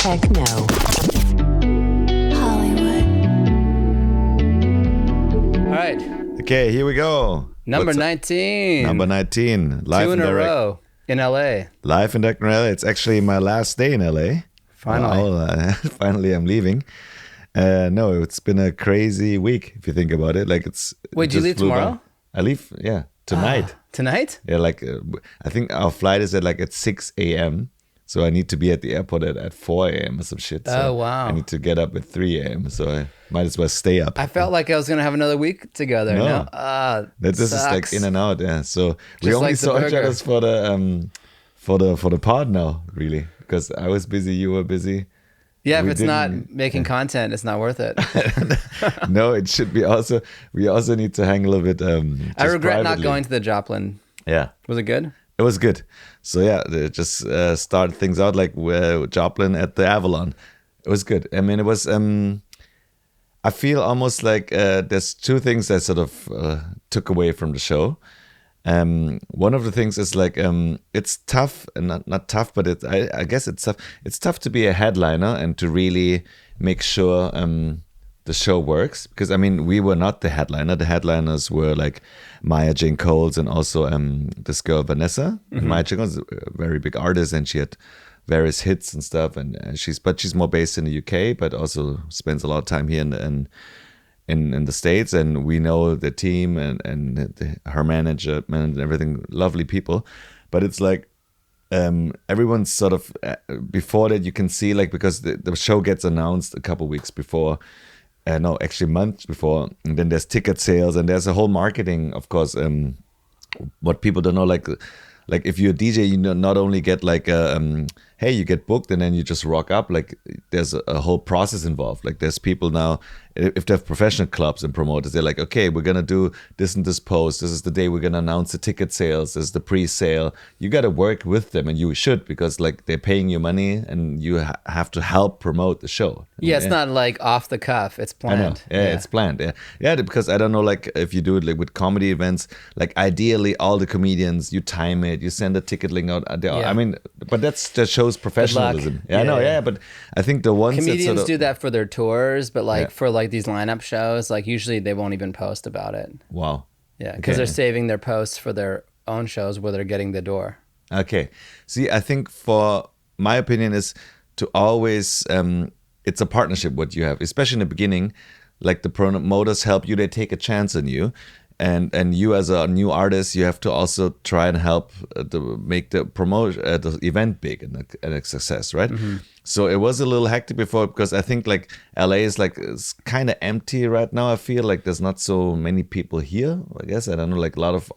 Techno. Hollywood. All right. Okay, here we go. Number 19. Number 19. Live Two in and a direct. row in LA. Live and direct in LA. It's actually my last day in LA. Finally. Wow, finally, I'm leaving. No, it's been a crazy week if you think about it. Like it's. Wait, it do you just leave flew by. tomorrow? I leave, tonight. Tonight? Yeah, I think our flight is at 6 a.m. So I need to be at the airport at 4 a.m. or some shit. So Oh, wow. I need to get up at 3 a.m. So I might as well stay up. I felt like I was going to have another week together. No. This is sucks. like in and out. Yeah. So we Just only like the saw each burger. other for the pod now, really, because I was busy, you were busy. Yeah, if We it's not didn't- making content, it's not worth it. No, it should be also. We also need to hang a little bit. I regret not privately. going to the Joplin. Yeah. Was it good? It was good. So yeah, just start things out like Joplin at the Avalon. It was good. I mean, it was. I feel almost like there's two things that sort of took away from the show. One of the things is like it's tough, and not tough, but I guess it's tough. It's tough to be a headliner and to really make sure the show works, because I mean we were not the headliner. The headliners were like Maya Jane Coles and also this girl Vanessa. And Maya Jane Coles is a very big artist, and she had various hits and stuff. And she's more based in the UK, but also spends a lot of time here in the States. And we know the team and her manager and everything, lovely people. But it's like everyone's sort of before that you can see, like, because the show gets announced a couple weeks before. No, actually months before, and then there's ticket sales and there's a whole marketing, of course. What people don't know, like if you're a DJ, you not only get like hey, you get booked and then you just rock up. Like there's a whole process involved. Like there's people now, if they have professional clubs and promoters, they're like, okay, we're gonna do this and this post. This is the day we're gonna announce the ticket sales. This is the pre-sale. You got to work with them, and you should, because like they're paying you money and you have to help promote the show. Yeah, it's not like off the cuff. It's I know. planned. Yeah, it's planned. Yeah, because I don't know, like if you do it like with comedy events, like ideally all the comedians, you time it, you send a ticket link out. Yeah. I mean, but that shows professionalism. Yeah, I know. Yeah. Yeah, but I think the ones Comedians that sort of, do that for their tours, but like Yeah. for like these lineup shows, like usually they won't even post about it. Wow. Yeah, because Okay. they're saving their posts for their own shows where they're getting the door. Okay. See, I think for my opinion is to always, it's a partnership what you have, especially in the beginning. Like the promoters help you, they take a chance on you. And you as a new artist, you have to also try and help to make the promotion, the event big and a success, right? So it was a little hectic before, because I think like LA is like, it's kind of empty right now. I feel like there's not so many people here. I guess I don't know, like a lot of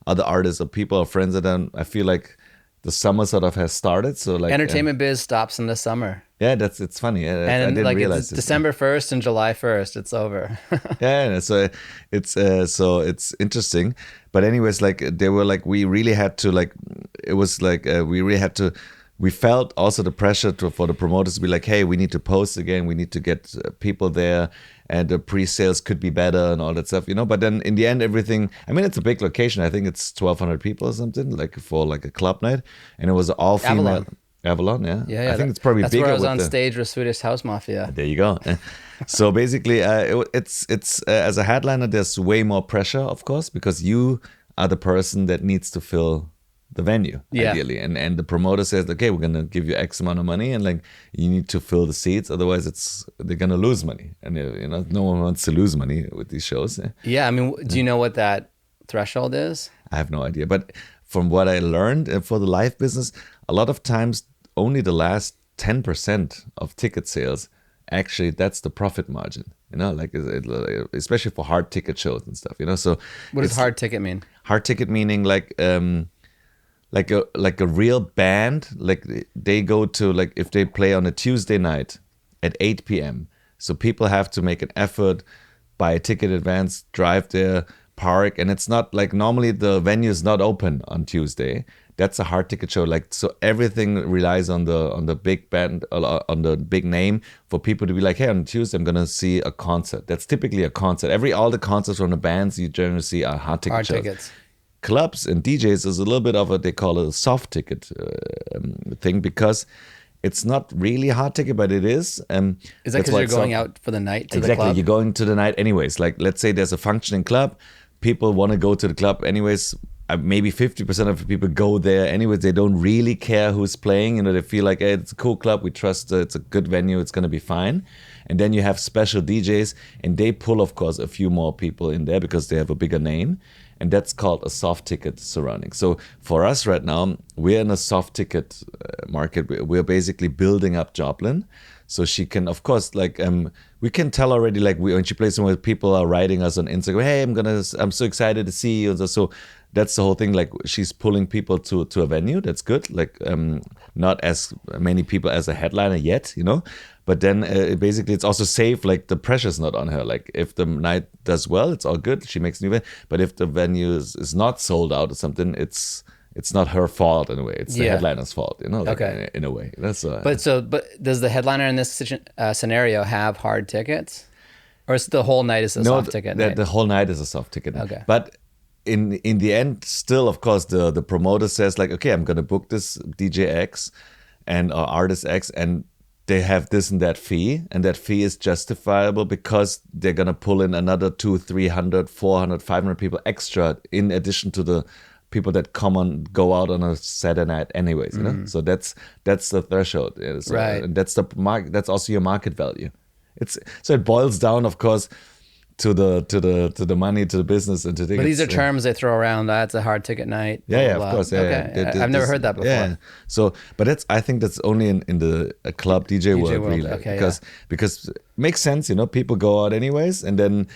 other artists or people or friends that I feel like the summer sort of has started. So like Entertainment biz stops in the summer. yeah, it's funny. I And didn't like realize it's this. December 1st and July 1st, it's over. Yeah, so it's interesting. But anyways, like they were like, we really had to, like, it was like we really had to. We felt also the pressure for the promoters to be like, hey, we need to post again. We need to get people there, and the pre-sales could be better and all that stuff, you know. But then in the end, everything. I mean, it's a big location. I think it's 1,200 people or something, like for like a club night, and it was all female. Avalon, yeah. Yeah, I think it's probably that's bigger. where I was with on the, stage with Swedish House Mafia. There you go. So basically, it's as a headliner, there's way more pressure, of course, because you are the person that needs to fill the venue, Yeah. ideally, and the promoter says, okay, we're gonna give you X amount of money, and like you need to fill the seats, otherwise they're gonna lose money, and you know no one wants to lose money with these shows. Yeah, I mean, do you know what that threshold is? I have no idea, but from what I learned for the live business, a lot of times only the last 10% of ticket sales, actually that's the profit margin, you know, like especially for hard ticket shows and stuff, you know. So What does it's hard ticket mean? hard ticket meaning like a real band, like they go to, like if they play on a Tuesday night at 8 p.m. So people have to make an effort, buy a ticket in advance, drive there, park, and it's not like normally the venue is not open on Tuesday. That's a hard ticket show. Like, so everything relies on the big band, on the big name, for people to be like, hey, on Tuesday I'm gonna see a concert. That's typically a concert. All the concerts from the bands you generally see are hard ticket Hard shows. tickets. Clubs and DJs is a little bit of a, they call it a soft ticket thing, because it's not really a hard ticket, but it is. Is that That's because why you're it's going so- out for the night to the Exactly, club? you're going to the night anyways. Like, let's say there's a functioning club, people want to go to the club anyways. Maybe 50% of the people go there anyways. They don't really care who's playing. You know, they feel like, hey, it's a cool club. We trust it's a good venue. It's going to be fine. And then you have special DJs, and they pull, of course, a few more people in there because they have a bigger name. And that's called a soft ticket surrounding. So for us right now, we're in a soft ticket market. We're basically building up Joplin. So she can, of course, like we can tell already, like when she plays somewhere, people are writing us on Instagram, hey, I'm so excited to see you. So that's the whole thing. Like she's pulling people to a venue. That's good. Like not as many people as a headliner yet, you know. But then basically it's also safe. Like the pressure's not on her. Like if the night does well, it's all good. She makes new event. But if the venue is not sold out or something, it's not her fault in a way. It's the headliner's fault, you know. Like, Okay. in a way, that's. But does the headliner in this scenario have hard tickets, or is the whole night is a soft ticket night? The whole night is a soft ticket. Okay. But in the end, still, of course, the promoter says like, okay, I'm gonna book this DJ X and artist X, and they have this and that fee, and that fee is justifiable because they're gonna pull in another 200, 300, 400, 500 people extra in addition to the people that go out on a Saturday night anyways, you know. So that's the threshold. Yeah, so, Right. and that's the market. That's also your market value. So it boils down, of course, to the money, to the business, and to tickets. But these are terms they throw around. That's a hard ticket night. Yeah, blah, of blah. course. Yeah, Okay. yeah. I've never heard that before. Yeah. So, but I think that's only in the club DJ world, really, okay, because it makes sense. You know, people go out anyways, and then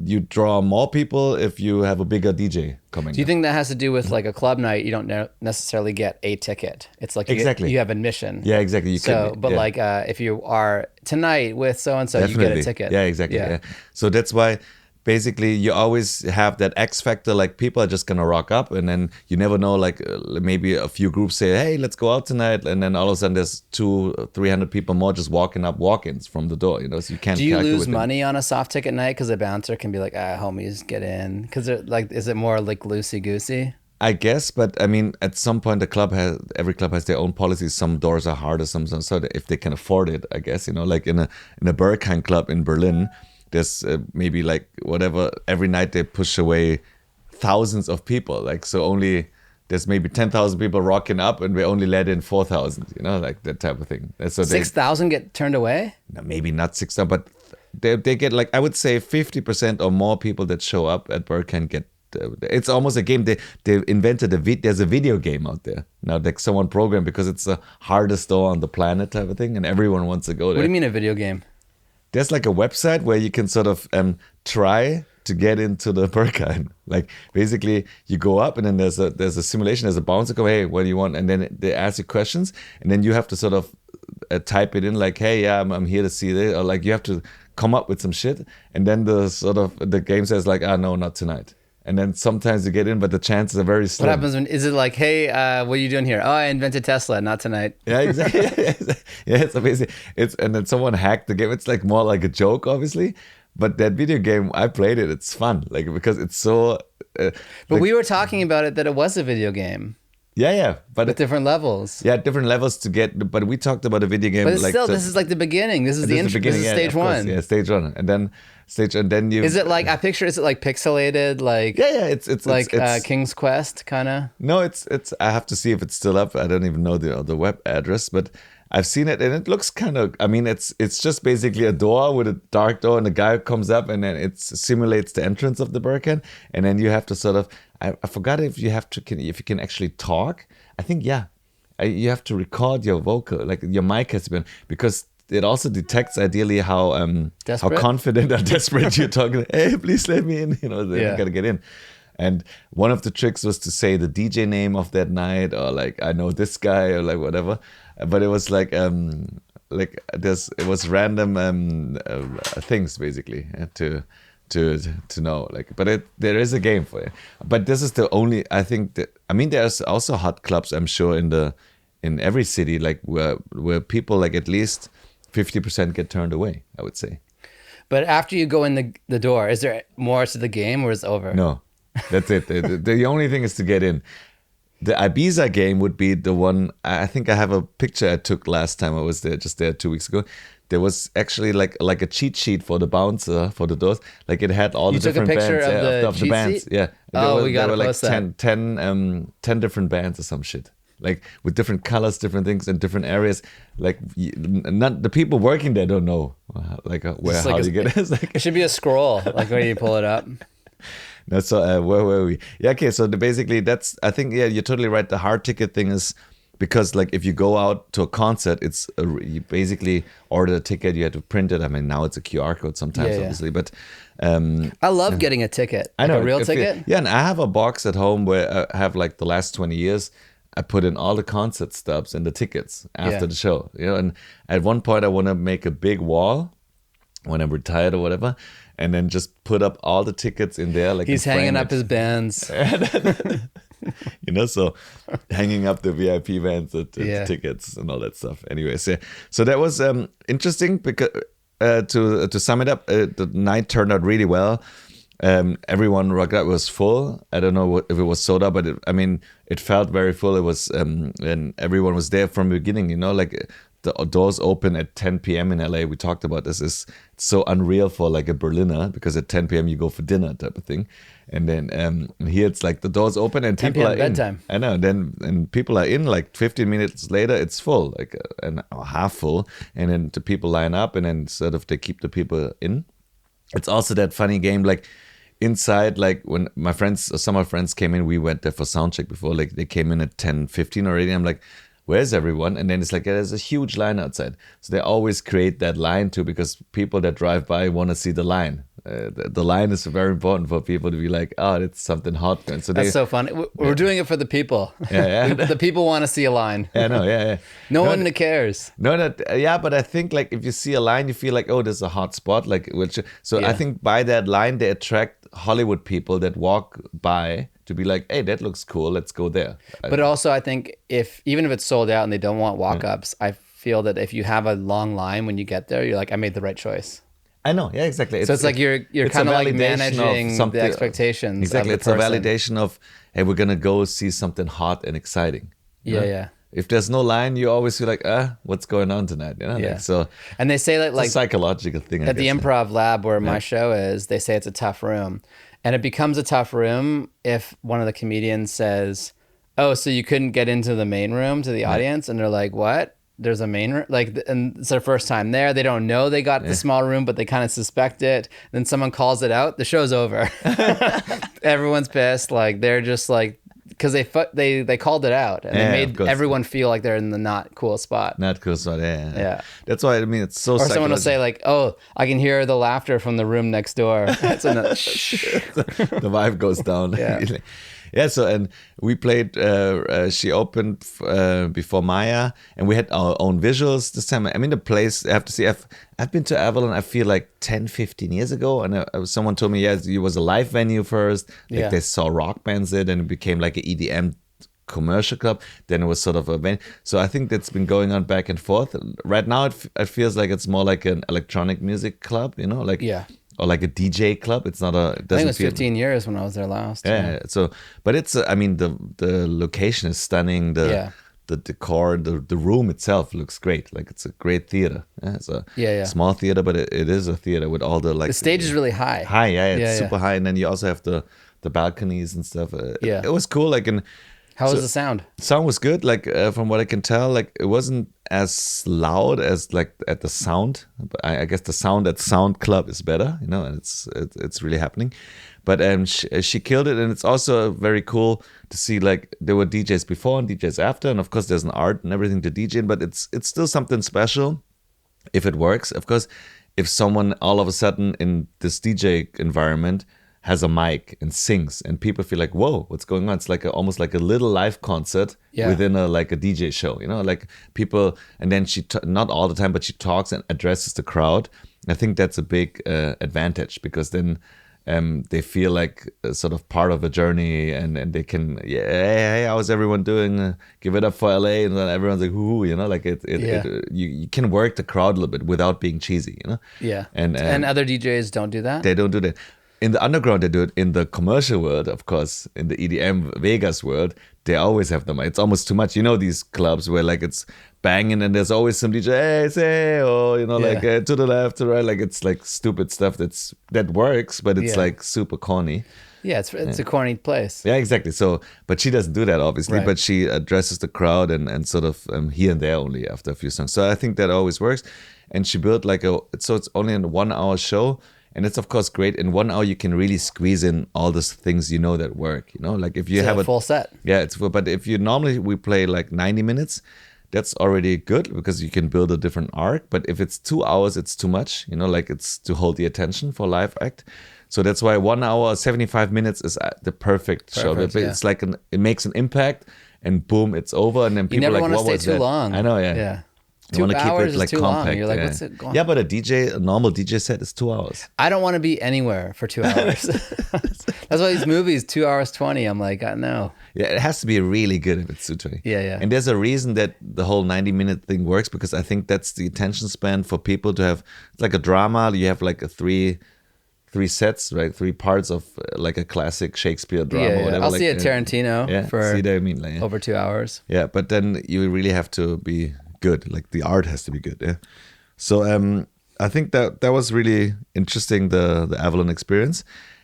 you draw more people if you have a bigger DJ coming. Do you think that has to do with like a club night? You don't necessarily get a ticket. It's like you have admission. Yeah, exactly. Like if you are tonight with so and so, you get a ticket. Yeah, exactly. Yeah. So that's why basically you always have that X factor. Like people are just gonna rock up, and then you never know. Like maybe a few groups say, "Hey, let's go out tonight," and then all of a sudden there's 200-300 people more just walk-ins from the door. You know, so you can't. Do you lose money on a soft ticket night because a bouncer can be like, homies, get in? Because like, is it more like loosey goosey? I guess, but I mean, at some point, every club has their own policies. Some doors are harder, some so if they can afford it, I guess, you know, like in a Berghain club in Berlin, there's maybe like whatever, every night they push away thousands of people, like so there's maybe 10,000 people rocking up, and we only let in 4,000, you know, like that type of thing. So 6,000 get turned away? No, maybe not 6,000, but they get like, I would say 50% or more people that show up at Berghain get. It's almost a game. They invented there's a video game out there now, like someone programmed, because it's the hardest door on the planet type of thing, and everyone wants to go there. What do you mean a video game? There's like a website where you can sort of try to get into the Berghain. Like basically you go up, and then there's a simulation, there's a bouncer go, hey, what do you want? And then they ask you questions, and then you have to sort of type it in like, hey, yeah, I'm here to see this, or like you have to come up with some shit, and then the game says like, no, not tonight. And then sometimes you get in, but the chances are very slim. What happens is it like, hey, what are you doing here? Oh, I invented Tesla, not tonight. Yeah, exactly. Yeah, so basically, and then someone hacked the game. It's like more like a joke, obviously. But that video game, I played it. It's fun, like because it's so. But we were talking about it that it was a video game. Yeah, but with different levels. Yeah, different levels to get. But we talked about a video game. But still, this is like the beginning. This is the intro. This is stage one. Yeah, stage one, and then you. Is it like I picture? Is it like pixelated? Like it's like King's Quest kind of. No, it's. I have to see if it's still up. I don't even know the web address, but I've seen it, and it looks kind of. I mean, it's just basically a door with a dark door, and a guy comes up, and then it simulates the entrance of the Berghain, and then you have to sort of. I forgot if you can actually talk. I think you have to record your vocal, like your mic has been, because it also detects ideally how confident or desperate you're talking. Hey, please let me in. You know, you gotta get in. And one of the tricks was to say the DJ name of that night, or like I know this guy, or like whatever. But it was like it was random things basically to know, like, but there is a game for it. But this is the only, I think that, I mean, there's also hot clubs, I'm sure, in every city, like where people, like, at least 50% get turned away, I would say. But after you go in the door, is there more to the game, or is it over? No, that's it. The only thing is to get in. The Ibiza game would be the one. I think I have a picture I took last time I was there, just there 2 weeks ago. There was actually like a cheat sheet for the bouncer for the doors. Like it had all the different bands of the bands. sheet? Yeah. We got to post like that. 10 different bands or some shit. Like with different colors, different things in different areas. Like not the people working there don't know how you get it. It's like, it should be a scroll, like when you pull it up. No, so where were we? Yeah, okay. So basically, that's I think you're totally right. The hard ticket thing is because like if you go out to a concert, it's you basically order a ticket. You have to print it. I mean, now it's a QR code sometimes, obviously, but. I love getting a ticket. I know a real ticket. Yeah, and I have a box at home where I have like the last 20 years. I put in all the concert stubs and the tickets after the show. You know, and at one point I want to make a big wall when I'm retired or whatever, and then just put up all the tickets in there. Like he's hanging up his bands. You know, so hanging up the VIP bands, the tickets and all that stuff. Anyways, so that was interesting because to sum it up, the night turned out really well. Everyone rocked out. It was full. I don't know if it was sold out, but it felt very full. It was, and everyone was there from the beginning. You know, like the doors open at 10 p.m. in LA. We talked about this. It's so unreal for like a Berliner because at 10 p.m. you go for dinner type of thing, and then here it's like the doors open and people are bedtime. I know. And people are in like 15 minutes later. It's full, like half full, and then the people line up, and then sort of they keep the people in. It's also that funny game like. Inside, like when some of my friends came in, we went there for sound check before, like they came in at 10:15 already. I'm like, where's everyone? And then it's like, there's a huge line outside. So they always create that line too, because people that drive by want to see the line. The line is very important for people to be like, oh, it's something hot. And so that's so funny. We're doing it for the people. Yeah. The people want to see a line. Yeah, no, yeah. No one cares. But I think like if you see a line, you feel like, oh, there's a hot spot. Like I think by that line, they attract Hollywood people that walk by to be like, hey, that looks cool. Let's go there. But also, I think even if it's sold out and they don't want walk-ups, I feel that if you have a long line when you get there, you're like, I made the right choice. I know, yeah, exactly. So it's like you're kind of like managing the expectations. Exactly, of it's the person. a validation of, hey, we're gonna go see something hot and exciting. Yeah. If there's no line, you always feel like, what's going on tonight? You know? Yeah. Like, so, and they say that like it's a psychological thing. At the Improv Lab where my show is, they say it's a tough room, and it becomes a tough room if one of the comedians says, "Oh, so you couldn't get into the main room to the audience," and they're like, "What? There's a main room?" Like, and it's their first time there. They don't know they got the small room, but they kind of suspect it. Then someone calls it out. The show's over. Everyone's pissed. Like they're just like. Because they called it out and they made everyone feel like they're in the not cool spot. Not cool spot, yeah. That's why it's so. Or someone will say like, "Oh, I can hear the laughter from the room next door." That's the vibe goes down. Yeah. So and we played. She opened before Maya, and we had our own visuals this time. I mean, the place. I have to see. I've been to Avalon. I feel like 10, 15 years ago, and someone told me, it was a live venue first. Like they saw rock bands there, and it became like an EDM commercial club. Then it was sort of a venue. So I think that's been going on back and forth. Right now, it feels like it's more like an electronic music club. You know, like or like a DJ club. It's not a. I think it was 15 years when I was there last. Yeah. So, but it's. I mean, the location is stunning. The decor, the room itself looks great. Like it's a great theater. It's a small theater, but it is a theater with all the like. The stage is really high. It's super high, and then you also have the balconies and stuff. It was cool. Like how was the sound? Sound was good. Like from what I can tell, like it wasn't as loud as like at the sound. But I guess the sound at Sound Club is better, you know, and it's really happening. But she killed it, and it's also very cool to see like there were DJs before and DJs after, and of course there's an art and everything to DJ, but it's still something special if it works. Of course, if someone all of a sudden in this DJ environment has a mic and sings, and people feel like, whoa, what's going on? It's like almost like a little live concert within a DJ show, you know, like people. And then she not all the time, but she talks and addresses the crowd. I think that's a big advantage, because then they feel like sort of part of a journey, and they can, hey, how's everyone doing? Give it up for LA, and then everyone's like, hoo, you know, like you can work the crowd a little bit without being cheesy, you know. Yeah. And other DJs don't do that. They don't do that. in the underground they do it. In the commercial world, of course, in the EDM Vegas world, they always have them. It's almost too much. You know, these clubs where like it's banging and there's always some DJ, hey, say, or you know, like to the left, to the right, like it's like stupid stuff that works, but it's like super corny. Yeah, it's a corny place. Yeah, exactly. So, but she doesn't do that, obviously, but she addresses the crowd and sort of here and there only after a few songs. So I think that always works. And she built so it's only a 1 hour show. And it's, of course, great. In 1 hour, you can really squeeze in all those things, that work, like if you have a full set. Yeah, but if we play like 90 minutes, that's already good because you can build a different arc. But if it's 2 hours, it's too much, like it's to hold the attention for a live act. So that's why 1 hour, 75 minutes is the perfect show. It's like it makes an impact and boom, it's over. And then people you never want to stay too long. I know, yeah. 2 hours is too compact, long. You're like, what's it going on? Yeah, but a normal DJ set is 2 hours. I don't want to be anywhere for 2 hours. That's why these movies, 2 hours 20, I'm like, I know. Yeah, it has to be really good if it's 2:20. Yeah. And there's a reason that the whole 90-minute thing works because I think that's the attention span for people to have. It's like a drama. You have like three sets, right? 3 parts of like a classic Shakespeare drama. Yeah. Whatever. I'll see a Tarantino for over 2 hours. Yeah, but then you really have to be good. Like the art has to be good. Yeah. So I think that was really interesting, the Avalon experience.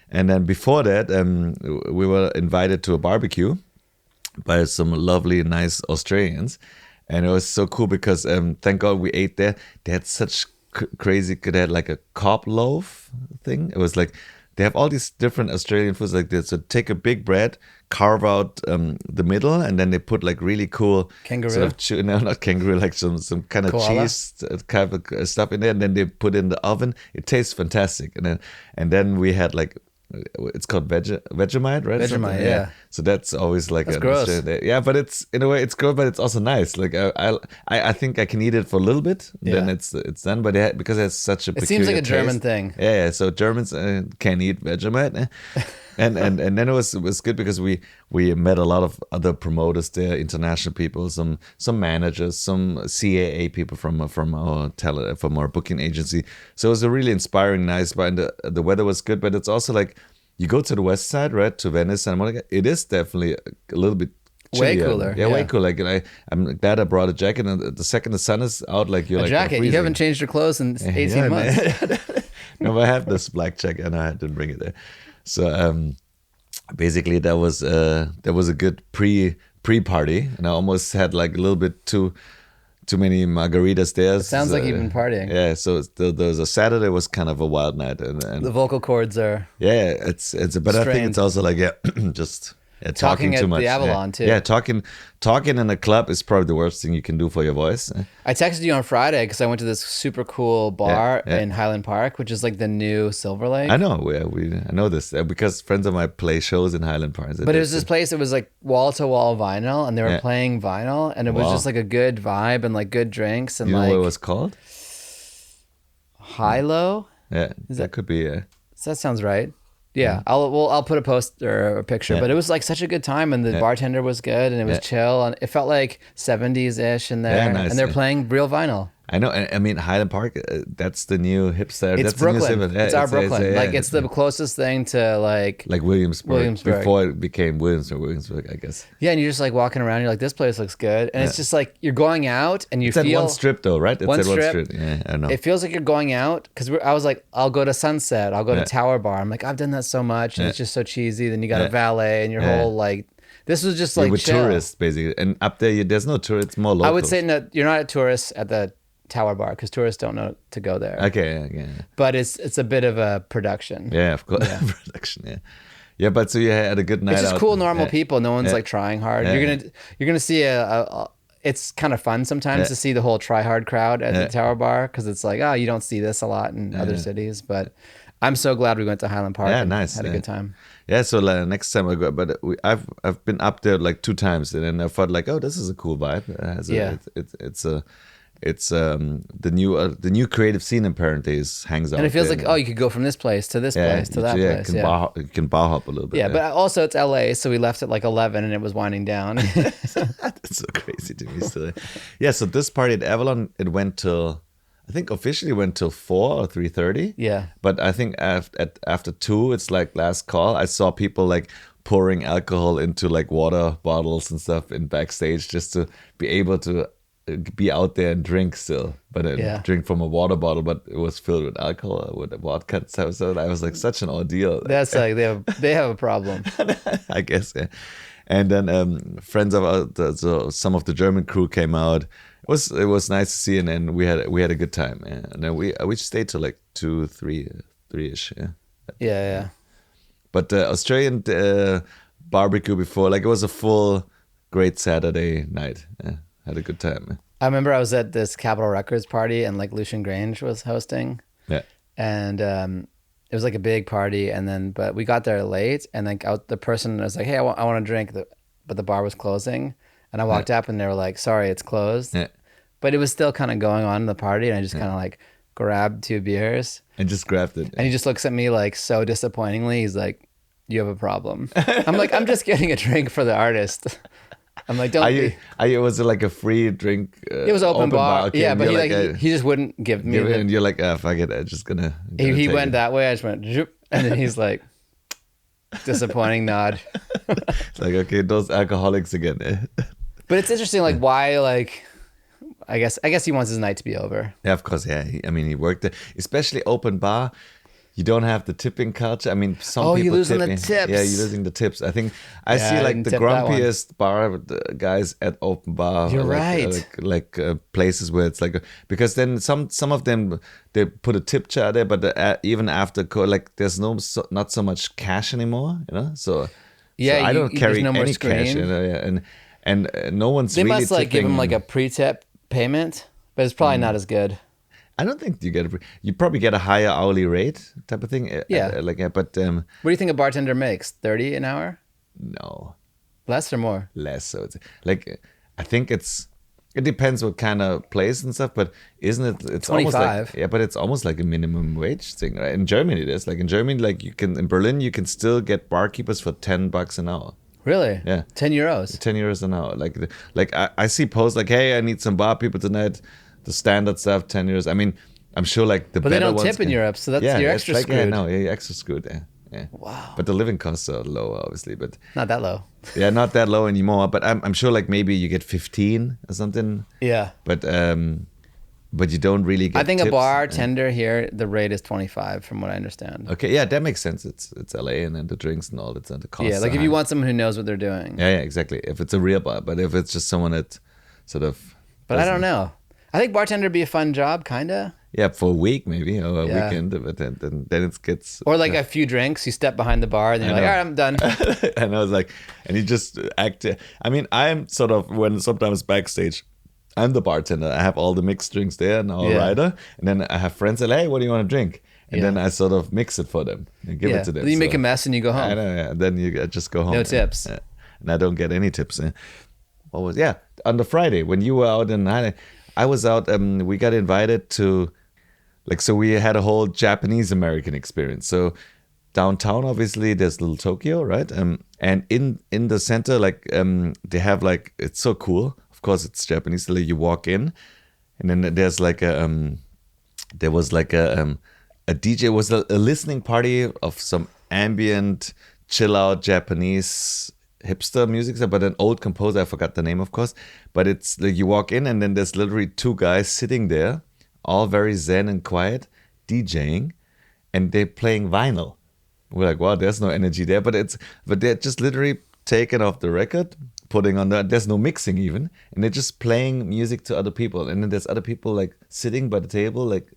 And then before that, we were invited to a barbecue by some lovely, nice Australians. And it was so cool because thank God we ate there. They had such crazy, they had like a cob loaf thing. It was like, they have all these different Australian foods like this. So take a big bread, carve out the middle, and then they put like really cool kangaroo. Sort of no, not kangaroo, like some kind of koala? cheese kind of stuff in there, and then they put it in the oven. It tastes fantastic. And then we had like, it's called Vegemite, right? Vegemite, yeah. So that's always like that's gross. Yeah, but it's in a way it's good, but it's also nice. Like I think I can eat it for a little bit, then it's done. But because it has such a it seems like a taste. German thing. Yeah. So Germans can eat Vegemite, and then it was good because we met a lot of other promoters there, international people, some managers, some CAA people from our booking agency. So it was a really inspiring, nice bar, and the weather was good. But it's also like you go to the west side, right, to Venice and Monaco. It is definitely a little bit chillier. Way cooler. Yeah, way cooler. Like I'm glad I brought a jacket, and the second the sun is out, like you're a like jacket. You haven't changed your clothes in 18 months. No, I have this black jacket, and I didn't bring it there. So basically, that was a good pre-party, and I almost had like a little bit too many margaritas there. It sounds like you've been partying. Yeah, so there was a Saturday was kind of a wild night, and the vocal cords are. Yeah, it's but I think it's also like just. Yeah, talking too much. The Avalon too. Yeah, talking in a club is probably the worst thing you can do for your voice. I texted you on Friday because I went to this super cool bar in Highland Park, which is like the new Silver Lake. I know. I know this because friends of mine play shows in Highland Park. But it was this place. It was like wall to wall vinyl, and they were playing vinyl, and it was just like a good vibe and like good drinks and you know like. What it was called? High-low. Yeah, that could be. That sounds right. Yeah, I'll put a post or a picture, but it was like such a good time, and the bartender was good, and it was chill, and it felt like 70s ish in there, nice, and they're playing real vinyl. I know. I mean, Highland Park, that's the new hipster. It's that's Brooklyn. The new it's our Brooklyn. It's the closest thing to like Williamsburg. Before it became Williamsburg, I guess. Yeah, and you're just like walking around. You're like, this place looks good, and it's just like you're going out, and you feel. It's feel at one strip though, right? It's one at strip. One strip. Yeah, I know. It feels like you're going out because I was like, I'll go to Sunset. I'll go to Tower Bar. I'm like, I've done that so much, and it's just so cheesy. Then you got a valet, and your whole like. This was just like with chill. tourists basically, and up there there's no tourists. It's more local. I would say no, you're not a tourist at the Tower Bar because tourists don't know to go there. Okay, yeah. But it's a bit of a production. Yeah, of course, production. Yeah, yeah. But so you had a good night. It's just out. cool, normal people. No one's like trying hard. Yeah. You're gonna see it's kind of fun sometimes to see the whole try hard crowd at the Tower Bar because it's like you don't see this a lot in other cities. But I'm so glad we went to Highland Park. Yeah, and nice. Had a good time. Yeah, so next time I go, but I've been up there like 2 times, and then I felt like, oh, this is a cool vibe. It's the new creative scene apparently hangs out. And it feels like you could go from this place to this place to that place. You can bar hop a little bit. Yeah, but also it's LA, so we left at like 11 and it was winding down. That's so crazy to me still. Yeah, so this party at Avalon, it went till I think officially went till 4 or 3:30. Yeah. But I think after 2, it's like last call. I saw people like pouring alcohol into like water bottles and stuff in backstage just to be able to be out there and drink still, but drink from a water bottle, but it was filled with alcohol, with vodka and stuff. So I was like such an ordeal. That's like they have a problem. I guess, yeah. And then friends of ours, so some of the German crew came out. It was nice to see, and then we had a good time. Yeah. And then we stayed till like 2, 3-ish. Yeah. Yeah. But Australian barbecue before, like it was a full great Saturday night. Yeah. Had a good time. Yeah. I remember I was at this Capitol Records party and like Lucian Grange was hosting. Yeah. And it was like a big party, but we got there late, and like the person was like, "Hey, I want a drink," but the bar was closing, and I walked up and they were like, "Sorry, it's closed." Yeah. But it was still kind of going on in the party, and I just kind of like grabbed 2 beers and just grabbed it. And he just looks at me like so disappointingly. He's like, "You have a problem." I'm like, "I'm just getting a drink for the artist." I'm like, "Don't be." Was it like a free drink? It was open bar. Okay, yeah, but he he just wouldn't give me. And you're like, fuck it, I'm just gonna. He went that way. I just went, zoop, and then he's like, disappointing nod. It's like, okay, those alcoholics again. But it's interesting, like why, like, I guess he wants his night to be over. Yeah, of course. Yeah, he worked there, especially open bar. You don't have the tipping culture. I mean, some people you're losing tip the me. tips. Yeah, you're losing the tips. I think I see like the grumpiest bar guys at open bar. You're like, right. Like places where it's like, because then some of them, they put a tip jar there, but even after like there's not so much cash anymore, you know. So yeah, I don't carry no any screen. cash, you know, yeah, and no one's. They really must like give tipping. him like a pre-tip payment, but it's probably not as good. I don't think you probably get a higher hourly rate type of thing. Yeah. But what do you think a bartender makes? 30 an hour? No. Less or more? Less. So it's like, I think it depends what kind of place and stuff, but isn't it? It's 25. Almost like, but it's almost like a minimum wage thing, right? In Germany, it is. Like in Germany, like in Berlin, you can still get barkeepers for $10 an hour. Really? Yeah. 10 euros. 10 euros an hour. Like I see posts like, hey, I need some bar people tonight. The standard stuff, 10 euros. I mean, I'm sure like the but better they don't ones tip in Europe, so you're extra like, screwed. Yeah, no, you're extra screwed. Yeah. Wow. But the living costs are low, obviously. But not that low. Yeah, not that low anymore. But I'm sure like maybe you get 15 or something. Yeah. But you don't really get. I think tips. A bartender here, the rate is 25, from what I understand. Okay, yeah, that makes sense. It's LA, and then the drinks and all that, and the costs. Yeah, like if you want someone who knows what they're doing. Yeah, exactly. If it's a real bar, but if it's just someone that sort of. But I don't know. I think bartender would be a fun job, kinda. Yeah, for a week maybe, or a weekend, but then it gets. Or like a few drinks, you step behind the bar, and you're like, all right, I'm done. And I was like, and you just act. I mean, I'm sort of, when sometimes backstage, I'm the bartender. I have all the mixed drinks there and our rider, and then I have friends that, hey, what do you want to drink? And then I sort of mix it for them and give it to them. Then you make a mess and you go home. I know, yeah. Then you just go home. No tips. And I don't get any tips. On the Friday when you were out in I was out. We got invited to, like, so we had a whole Japanese American experience. So downtown, obviously, there's little Tokyo, right? And in the center, like, they have like, it's so cool. Of course, it's Japanese. So you walk in, and then there's like there was like a DJ. It was a listening party of some ambient, chill out Japanese hipster music, but an old composer, I forgot the name, of course. But it's like you walk in, and then there's literally 2 guys sitting there, all very zen and quiet, DJing, and they're playing vinyl. We're like, wow, there's no energy there, but they're just literally taking off the record, putting on there's no mixing even, and they're just playing music to other people, and then there's other people like sitting by the table, like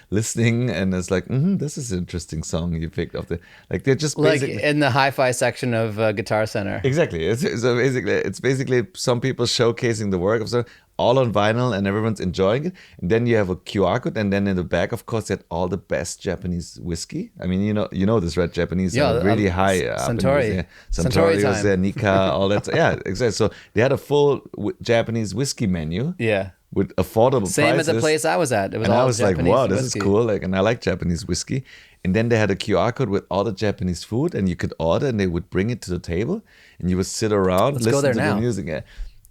listening, and it's like, this is an interesting song you picked off like they're just like in the hi-fi section of Guitar Center. Exactly. It's basically some people showcasing the work of all on vinyl, and everyone's enjoying it. And then you have a QR code, and then in the back, of course, that all the best Japanese whiskey. I mean, you know this, right? Japanese are really high. Suntory. Suntory was time. there, Nikka, all that. Yeah, exactly. So they had a full Japanese whiskey menu. Yeah. With affordable Same prices. at the place I was at. It was and all I was Japanese like, wow, this whiskey. is cool. Like, and I like Japanese whiskey. And then they had a QR code with all the Japanese food, and you could order, and they would bring it to the table, and you would sit around, listen to the music.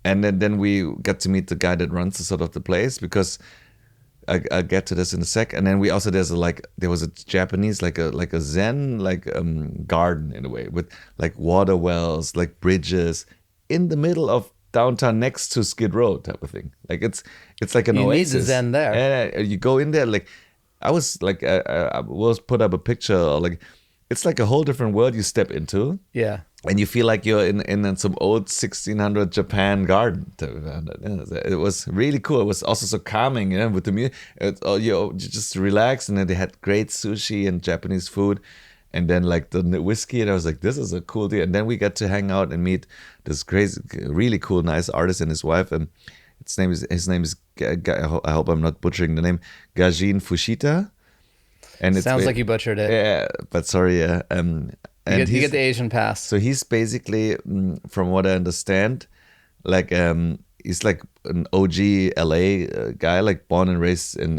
And then we got to meet the guy that runs the place, because I'll get to this in a sec. And then we also there was a Japanese like a Zen garden in a way with like water wells, like bridges in the middle of downtown next to Skid Row type of thing. Like it's like an You need oasis. the Zen there. And you go in there like I was like I will put up a picture like it's like a whole different world you step into. Yeah. And you feel like you're in some old 1600 Japan garden. It was really cool. It was also so calming, with the music. You just relax, and then they had great sushi and Japanese food, and then like the whiskey. And I was like, this is a cool deal. And then we got to hang out and meet this crazy, really cool, nice artist and his wife. And his name is I hope I'm not butchering the name, Gajin Fushita. And it sounds like you butchered it. Yeah, but sorry. You get the Asian pass. So he's basically, from what I understand, like he's like an OG LA guy, like born and raised in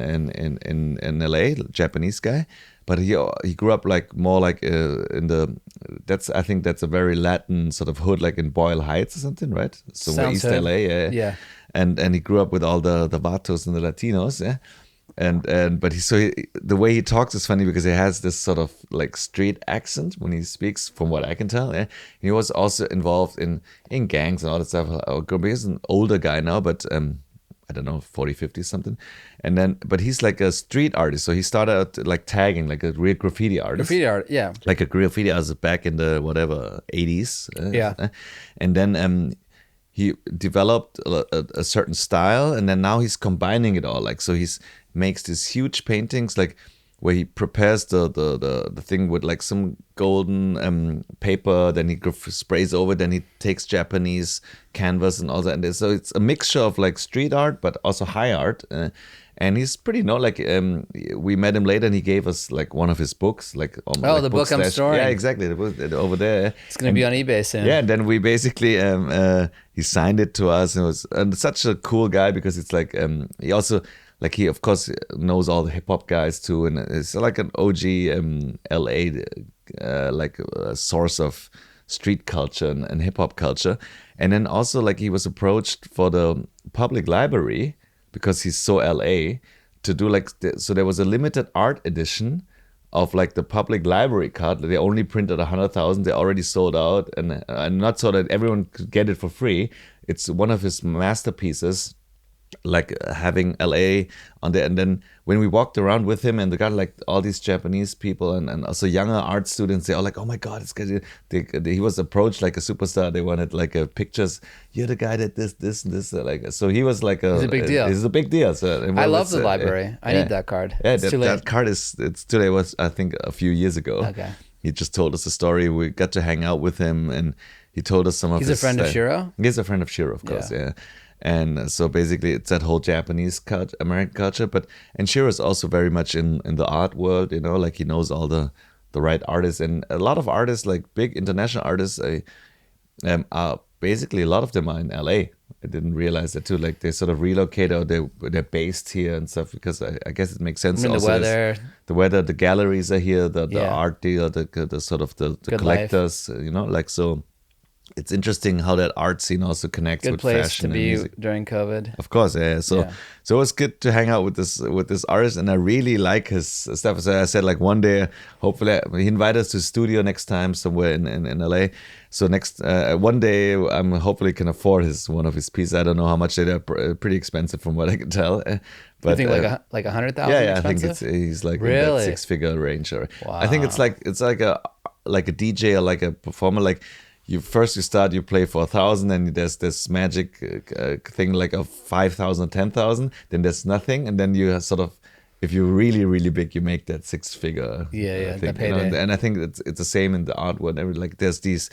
LA, Japanese guy. But he grew up like more like I think that's a very Latin sort of hood, like in Boyle Heights or something, right? Somewhere East LA, yeah. And he grew up with all the Vatos and the Latinos, yeah. But the way he talks is funny because he has this sort of like street accent when he speaks, from what I can tell. Yeah? He was also involved in gangs and all that stuff. He's an older guy now, but I don't know, 40, 50 something. But he's like a street artist. So he started out like tagging, like a real graffiti artist. Graffiti art, yeah. Like a graffiti artist back in the 80s. Yeah. And then he developed a certain style, and then now he's combining it all. Like, so he's makes these huge paintings, like where he prepares the thing with like some golden paper, then he sprays over, then he takes Japanese canvas and all that. And so it's a mixture of like street art, but also high art. And he's pretty we met him later, and he gave us like one of his books, like the book I'm storing. Yeah, exactly. It was over there. It's gonna be on eBay soon. Yeah, and then we basically he signed it to us, and it was such a cool guy because it's like he also like he of course knows all the hip hop guys too, and it's like an OG LA like a source of street culture and hip hop culture. And then also like he was approached for the public library, because he's so LA, to do like, so there was a limited art edition of like the public library card. They only printed 100,000. They already sold out, and not so that everyone could get it for free. It's one of his masterpieces, like having LA on there. And then when we walked around with him, and they got like all these Japanese people and also younger art students, they all like, oh my God, it's good. He was approached like a superstar. They wanted like pictures. You're the guy that this and this. Like, so he was like it's a big deal. It's a big deal. So I love the library. I need that card. Yeah, it's too late. That card it's too late. Was I think a few years ago. Okay. He just told us a story. We got to hang out with him, and he told us some of his. He's a friend of Shiro? He's a friend of Shiro, of course, yeah. And so basically it's that whole Japanese American culture, and Shiro is also very much in the art world, like he knows all the right artists, and a lot of artists, like big international artists, are basically, a lot of them are in LA. I didn't realize that too. Like they sort of relocate, or they're based here and stuff, because I guess it makes sense. I mean, also the weather, the galleries are here, the art deal, the sort of the collectors, like so. It's interesting how that art scene also connects with fashion. Good place to be during COVID. Of course, yeah. So it was good to hang out with this artist, and I really like his stuff. So I said, like, one day, hopefully, he invited us to his studio next time somewhere in LA. So one day, I'm hopefully can afford one of his pieces. I don't know how much they're pretty expensive from what I can tell. But you think like 100,000? Yeah, I think he's like really? in that six-figure range. Wow. I think it's like a DJ or like a performer, like. You start, you play for 1,000, and there's this magic thing like of 5,000 or 10,000. Then there's nothing, and then you sort of, if you're really really big, you make that six-figure. That payday. And I think it's the same in the art world. Like there's these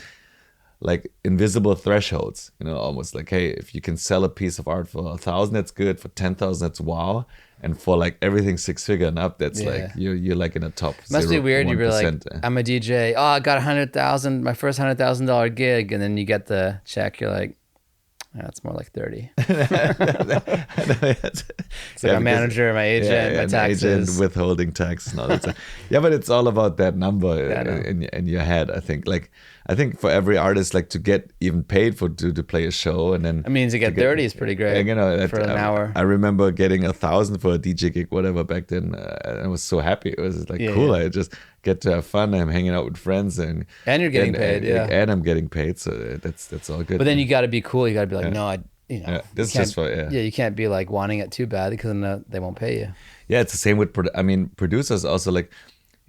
like invisible thresholds, almost like, hey, if you can sell a piece of art for 1,000, that's good. For 10,000, that's wow. And for like everything six-figure and up, that's like you're like in a top. Must be weird. You're like, I'm a DJ. Oh, I got 100,000, my first $100,000 gig, and then you get the check. You're like, it's more like 30. It's like my manager, my agent, my taxes, agent, withholding tax, and all that stuff. Yeah, but it's all about that number in your head. I think. Like, I think for every artist, like to get even paid to play a show, and then I mean, to get 30 is pretty great, you know, for an hour. I remember getting 1,000 for a DJ gig, whatever, back then. I was so happy. It was like cool. I just get to have fun. I'm hanging out with friends, and you're getting paid, and I'm getting paid. So that's all good. But then you got to be cool. You got to be like, no, this is just for you can't be like wanting it too bad because then they won't pay you. Yeah, it's the same with producers also. Like,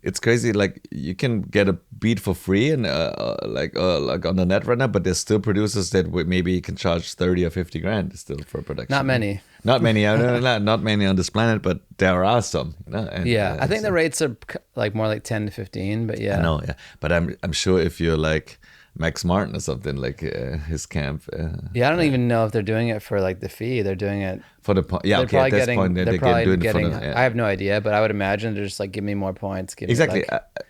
it's crazy. Like, you can get a beat for free and like on the net right now, but there's still producers that maybe can charge 30 or 50 grand still for production. Not many. Not many. Not many on this planet, but there are some. You know? And, I think the rates are like more like 10 to 15. But I know. Yeah, but I'm sure if you're like Max Martin or something, like his camp. I don't even know if they're doing it for like the fee. They're doing it for the point. Yeah, okay. At this point, they're doing it for the. I have no idea, but I would imagine they're just like, give me more points. Exactly,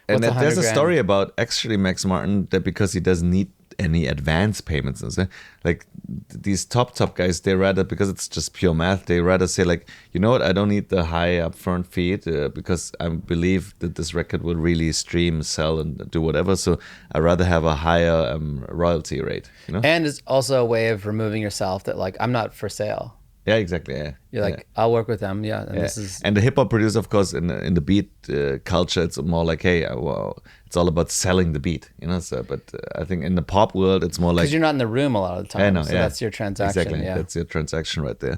and there's a story about actually Max Martin that because he doesn't need any advance payments and so, like these top guys, they rather, because it's just pure math, they rather say like, you know what, I don't need the high upfront fee because I believe that this record will really stream, sell, and do whatever. So I rather have a higher royalty rate. You know, and it's also a way of removing yourself that like, I'm not for sale. Yeah, exactly. Yeah, you're like, I'll work with them. Yeah, and this is. And the hip hop producer, of course, in the beat culture, it's more like, hey, well, it's all about selling the beat, you know. So, but I think in the pop world, it's more like because you're not in the room a lot of the time. I know, so that's your transaction. Exactly, yeah. That's your transaction right there.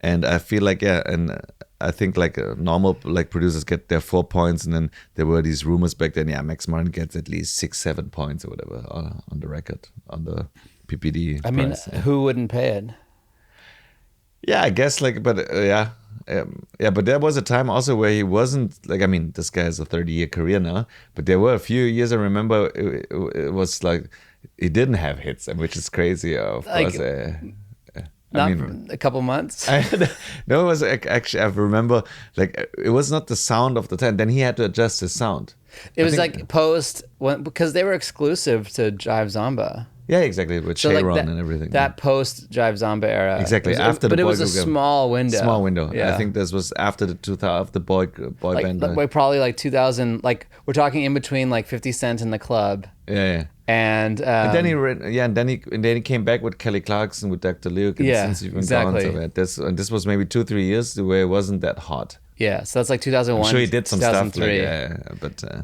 And I feel like and I think like normal like producers get their 4 points, and then there were these rumors back then. Yeah, Max Martin gets at least 6-7 points or whatever on the record, on the PPD. I mean, who wouldn't pay it? Yeah, I guess like, but but there was a time also where he wasn't like, I mean, this guy has a 30-year career now, but there were a few years I remember it was like he didn't have hits, which is crazy, of like, course. Not for a couple months. No, it was actually, I remember like it was not the sound of the time. Then he had to adjust his sound. It was like because they were exclusive to Jive Zomba. Yeah, exactly, with Sharon and everything. That post Jive Zomba era. Exactly, but it was a small window. Small window. Yeah. I think this was after the 2000 of the boy band. Like probably like 2000. Like we're talking in between like 50 Cent in the Club. Yeah. And then he came back with Kelly Clarkson with Dr. Luke. And since you've been exactly. Gone, so this was maybe 2-3 years where it wasn't that hot. Yeah, so that's like 2001. I'm sure he did some stuff,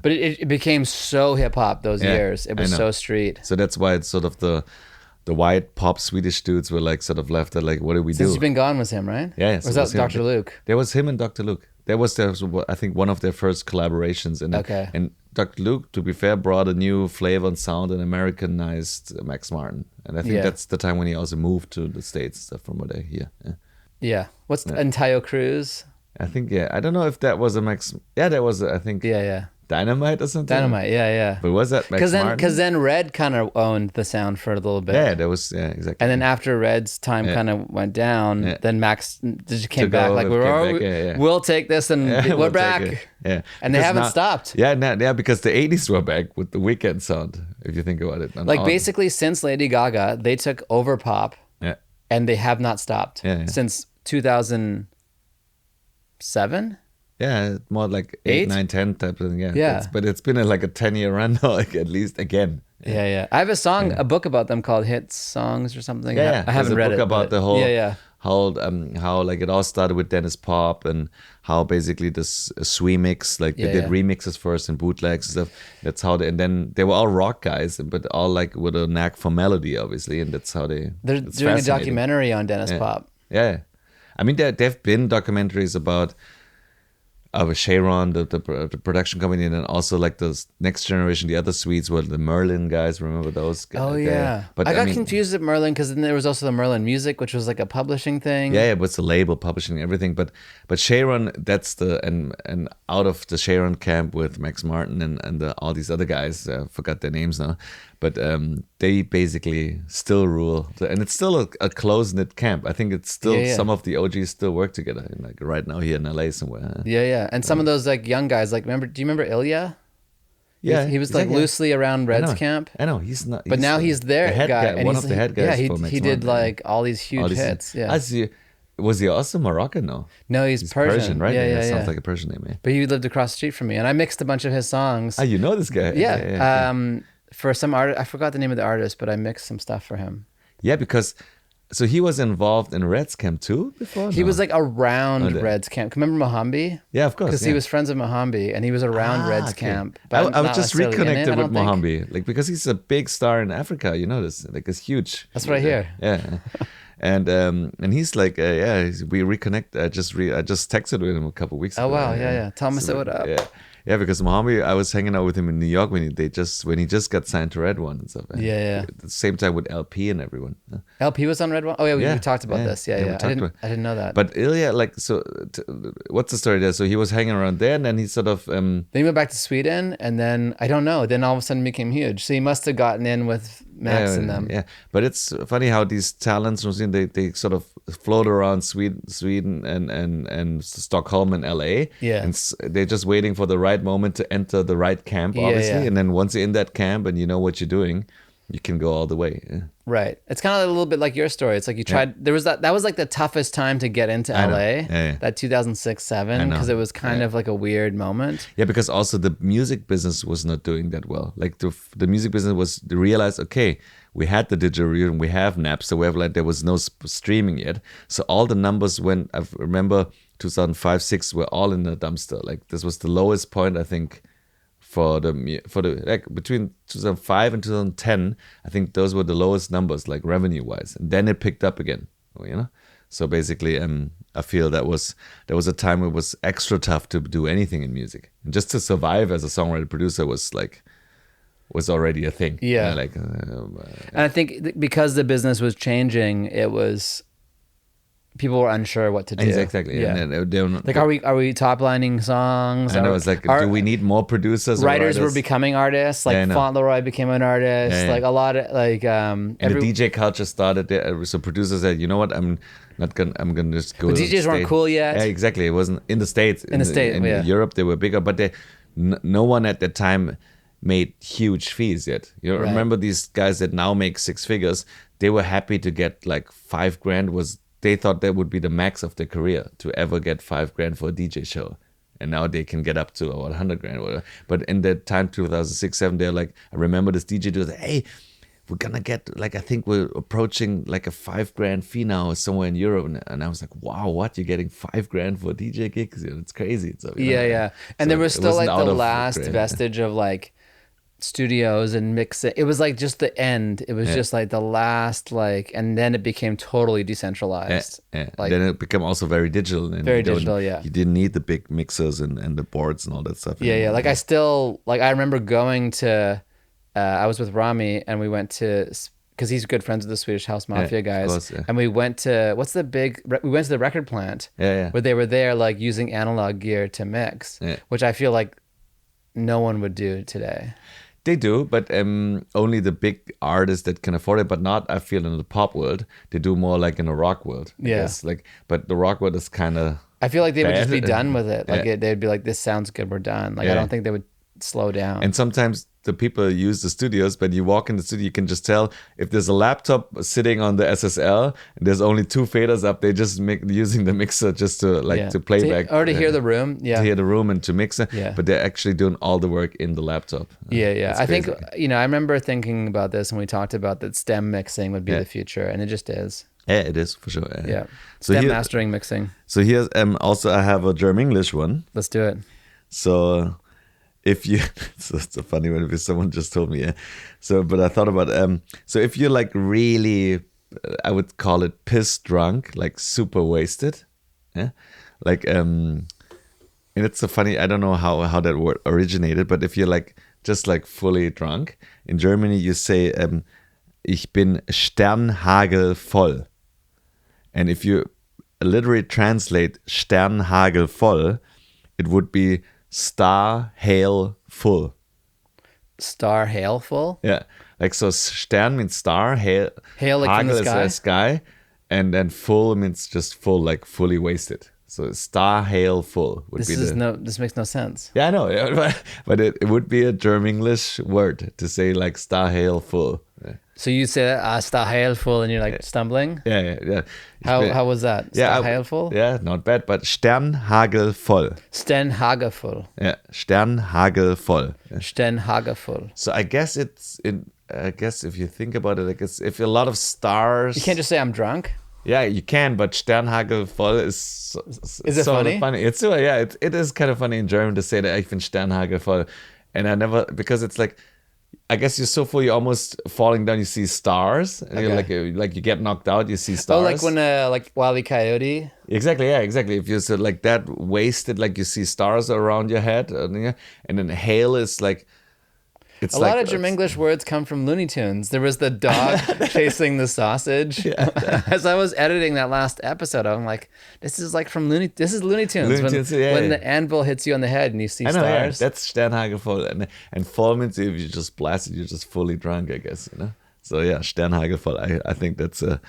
but it became so hip hop those years. It was so street. So that's why it's sort of the white pop Swedish dudes were like sort of left at like, what do we do? Since You've Been Gone was him, right? Yeah. Or was that Dr. Luke? There was him and Dr. Luke. There was I think one of their first collaborations. And Dr. Luke, to be fair, brought a new flavor and sound and Americanized Max Martin. And I think that's the time when he also moved to the States, from what I hear. Yeah. What's Entayo Cruz? I think, I don't know if that was a Max. Yeah, that was, I think. Yeah. Dynamite or something? Dynamite, yeah. But was that Max Martin? Because then Red kind of owned the sound for a little bit. Yeah, that was, exactly. And then after Red's time kind of went down, then Max just came back like, we'll take this and we're back. Yeah. And they haven't stopped. Yeah, because the 80s were back with the Weeknd sound, if you think about it. Like basically since Lady Gaga, they took over pop and they have not stopped since 2007. Yeah, more like 8, 9, 10 type of thing. Yeah. But it's been like a 10-year run now, like at least again. Yeah. I have a book about them called Hit Songs or something. Yeah. I haven't read it. About the whole how like it all started with Dennis Pop and how basically this Swemix, like they did remixes first and bootlegs and stuff. That's how and then they were all rock guys, but all like with a knack for melody, obviously, and that's how they're doing a documentary on Dennis Pop. Yeah. I mean, there've been documentaries about Sharon, the production company, and then also like the next generation, the other Swedes were the Merlin guys. Remember those guys? Oh yeah, but I got confused with Merlin because then there was also the Merlin Music, which was like a publishing thing. Yeah, it was a label publishing everything. But Sharon, that's and out of the Sharon camp with Max Martin and all these other guys, forgot their names now. But they basically still rule, and it's still a close knit camp. I think it's still some of the OGs still work together, like right now here in LA somewhere. Yeah, and some of those like young guys, like do you remember Ilya? Yeah, he was like loosely around Red's camp. I know he's not, but now he's their head guy, and one of the head guys. Yeah, he did like all these huge hits. Yeah, was he also Moroccan? No, he's Persian, right? Yeah, sounds like a Persian name. Yeah. But he lived across the street from me, and I mixed a bunch of his songs. You know this guy? Yeah. for some art. I forgot the name of the artist, but I mixed some stuff for him. Yeah, because so he was involved in Red's Camp too before. He was like around Oh, Red's camp. Remember Mohambi? Yeah, of course. Because he was friends with Mohambi, and he was around Red's okay. camp. I But was not just necessarily in it, reconnected I with don't think. Mohambi, like because he's a big star in Africa. You know this, like it's huge. That's what I hear. Yeah, and he's like, we reconnect. I just texted with him a couple weeks ago. Oh wow, yeah. Tell him I said what up. Yeah, because Mohambi, I was hanging out with him in New York when he just got signed to RedOne and stuff. Yeah. At the same time with LP and everyone. LP was on RedOne. Oh yeah, we talked about this. we Yeah. talked about- I didn't know that. But Ilya, like, so what's the story there? So he was hanging around there, and then he sort of then he went back to Sweden, and then I don't know. Then all of a sudden became huge. So he must have gotten in with Max and them. Yeah, but it's funny how these talents from Sweden, they sort of float around Sweden and Stockholm and LA. Yeah. And they're just waiting for the right moment to enter the right camp, obviously. Yeah. And then once you're in that camp and you know what you're doing, you can go all the way. Yeah. Right. It's kind of a little bit like your story. It's like you tried. There was that was like the toughest time to get into LA. Yeah. That 2006-07, because it was kind of like a weird moment. Yeah, because also the music business was not doing that well. Like the music business was realized, okay, we had the digital reel and we have Napster, we have like there was no streaming yet, so all the numbers went. I remember 2005-06 were all in the dumpster. Like this was the lowest point, I think, for the like between 2005 and 2010. I think those were the lowest numbers, like revenue wise, and then it picked up again. You know. So basically, I feel that was a time where it was extra tough to do anything in music, and just to survive as a songwriter producer was already a thing. Yeah. And I think because the business was changing, it was people were unsure what to do. Exactly. Yeah. And they were, Like, are we top lining songs? I know, it's like, do we need more producers? Writers were becoming artists. Like Fauntleroy became an artist. Like a lot of like. And the DJ culture started there. So producers said, you know what, I'm gonna just go. But DJs weren't cool yet. Yeah, exactly. It wasn't in the States. In Europe, they were bigger, but no one at that time made huge fees yet. You know, remember these guys that now make six figures? They were happy to get like $5,000. They thought that would be the max of their career to ever get $5,000 for a DJ show. And now they can get up to about $100,000 or whatever. But in that time, 2006-07, they're like, I remember this DJ was like, hey, we're gonna get like, I think we're approaching like a $5,000 fee now somewhere in Europe. And I was like, wow, what? You're getting $5,000 for a DJ gigs? It's crazy. So, yeah. And so there was still like the last grand. vestige of like studios and mixing. It was like just the end. It was just like the last like, and then it became totally decentralized. Like, then it became also very digital. And very digital, yeah. You didn't need the big mixers and the boards and all that stuff. Yeah. Like I remember going to, I was with Rami and we went to, because he's good friends with the Swedish House Mafia guys. Course, and we went to, we went to the record plant where they were there like using analog gear to mix, which I feel like no one would do today. They do, but only the big artists that can afford it, but not, I feel, in the pop world. They do more like in the rock world. I guess. Like, but the rock world is kind of I feel like they would just be done with it. Like they'd be like, this sounds good, we're done. Like I don't think they would slow down. And sometimes the people use the studios, but you walk in the studio, you can just tell if there's a laptop sitting on the SSL and there's only two faders up, they just using the mixer just to to playback. Or to hear the room. Yeah. To hear the room and to mix it. Yeah. But they're actually doing all the work in the laptop. Yeah. I think, I remember thinking about this when we talked about that stem mixing would be the future, and it just is. Yeah, it is for sure. Yeah. So stem mastering mixing. So here's also I have a German-English one. Let's do it. So if you, it's a funny one because someone just told me, So, but I thought about, so if you're like really, I would call it piss drunk, like super wasted, like, and it's so funny, I don't know how that word originated, but if you're like, just like fully drunk, in Germany you say, ich bin sternhagelvoll. And if you literally translate sternhagelvoll, it would be star hail full. Star hail full? Yeah. Like, so Stern means star, hail like hagel from the is sky, and then full means just full, like fully wasted. So star hail full would this be this makes no sense. Yeah, I know. But it would be a German English word to say like star hail full. So you say Stahheilful and you're like stumbling? Yeah. How was that? Yeah, Stahheilful? yeah, not bad, but Sternhagelvoll. Sternhagelvoll. Yeah, Sternhagelvoll. Sternhagelvoll. So I guess if you think about it, I guess if a lot of stars. You can't just say I'm drunk. Yeah, you can, but Sternhagelvoll is Is it sort of funny? It's it is kind of funny in German to say that ich bin Sternhagelvoll, and I never, because it's like, I guess you're so full, you're almost falling down. You see stars, and you're like you get knocked out. You see stars. Oh, like when like Wile E. Coyote. Exactly, yeah, exactly. If you're so like that wasted, like you see stars around your head, and then hail is like. It's a lot of German English words come from Looney Tunes. There was the dog chasing the sausage. Yeah. As I was editing that last episode, I'm like, this is like from Looney Tunes. When the anvil hits you on the head and you see stars. Yeah. That's Sternhagelvoll. And voll means if you just blast it, you're just fully drunk, I guess. So yeah, Sternhagelvoll. I think that's a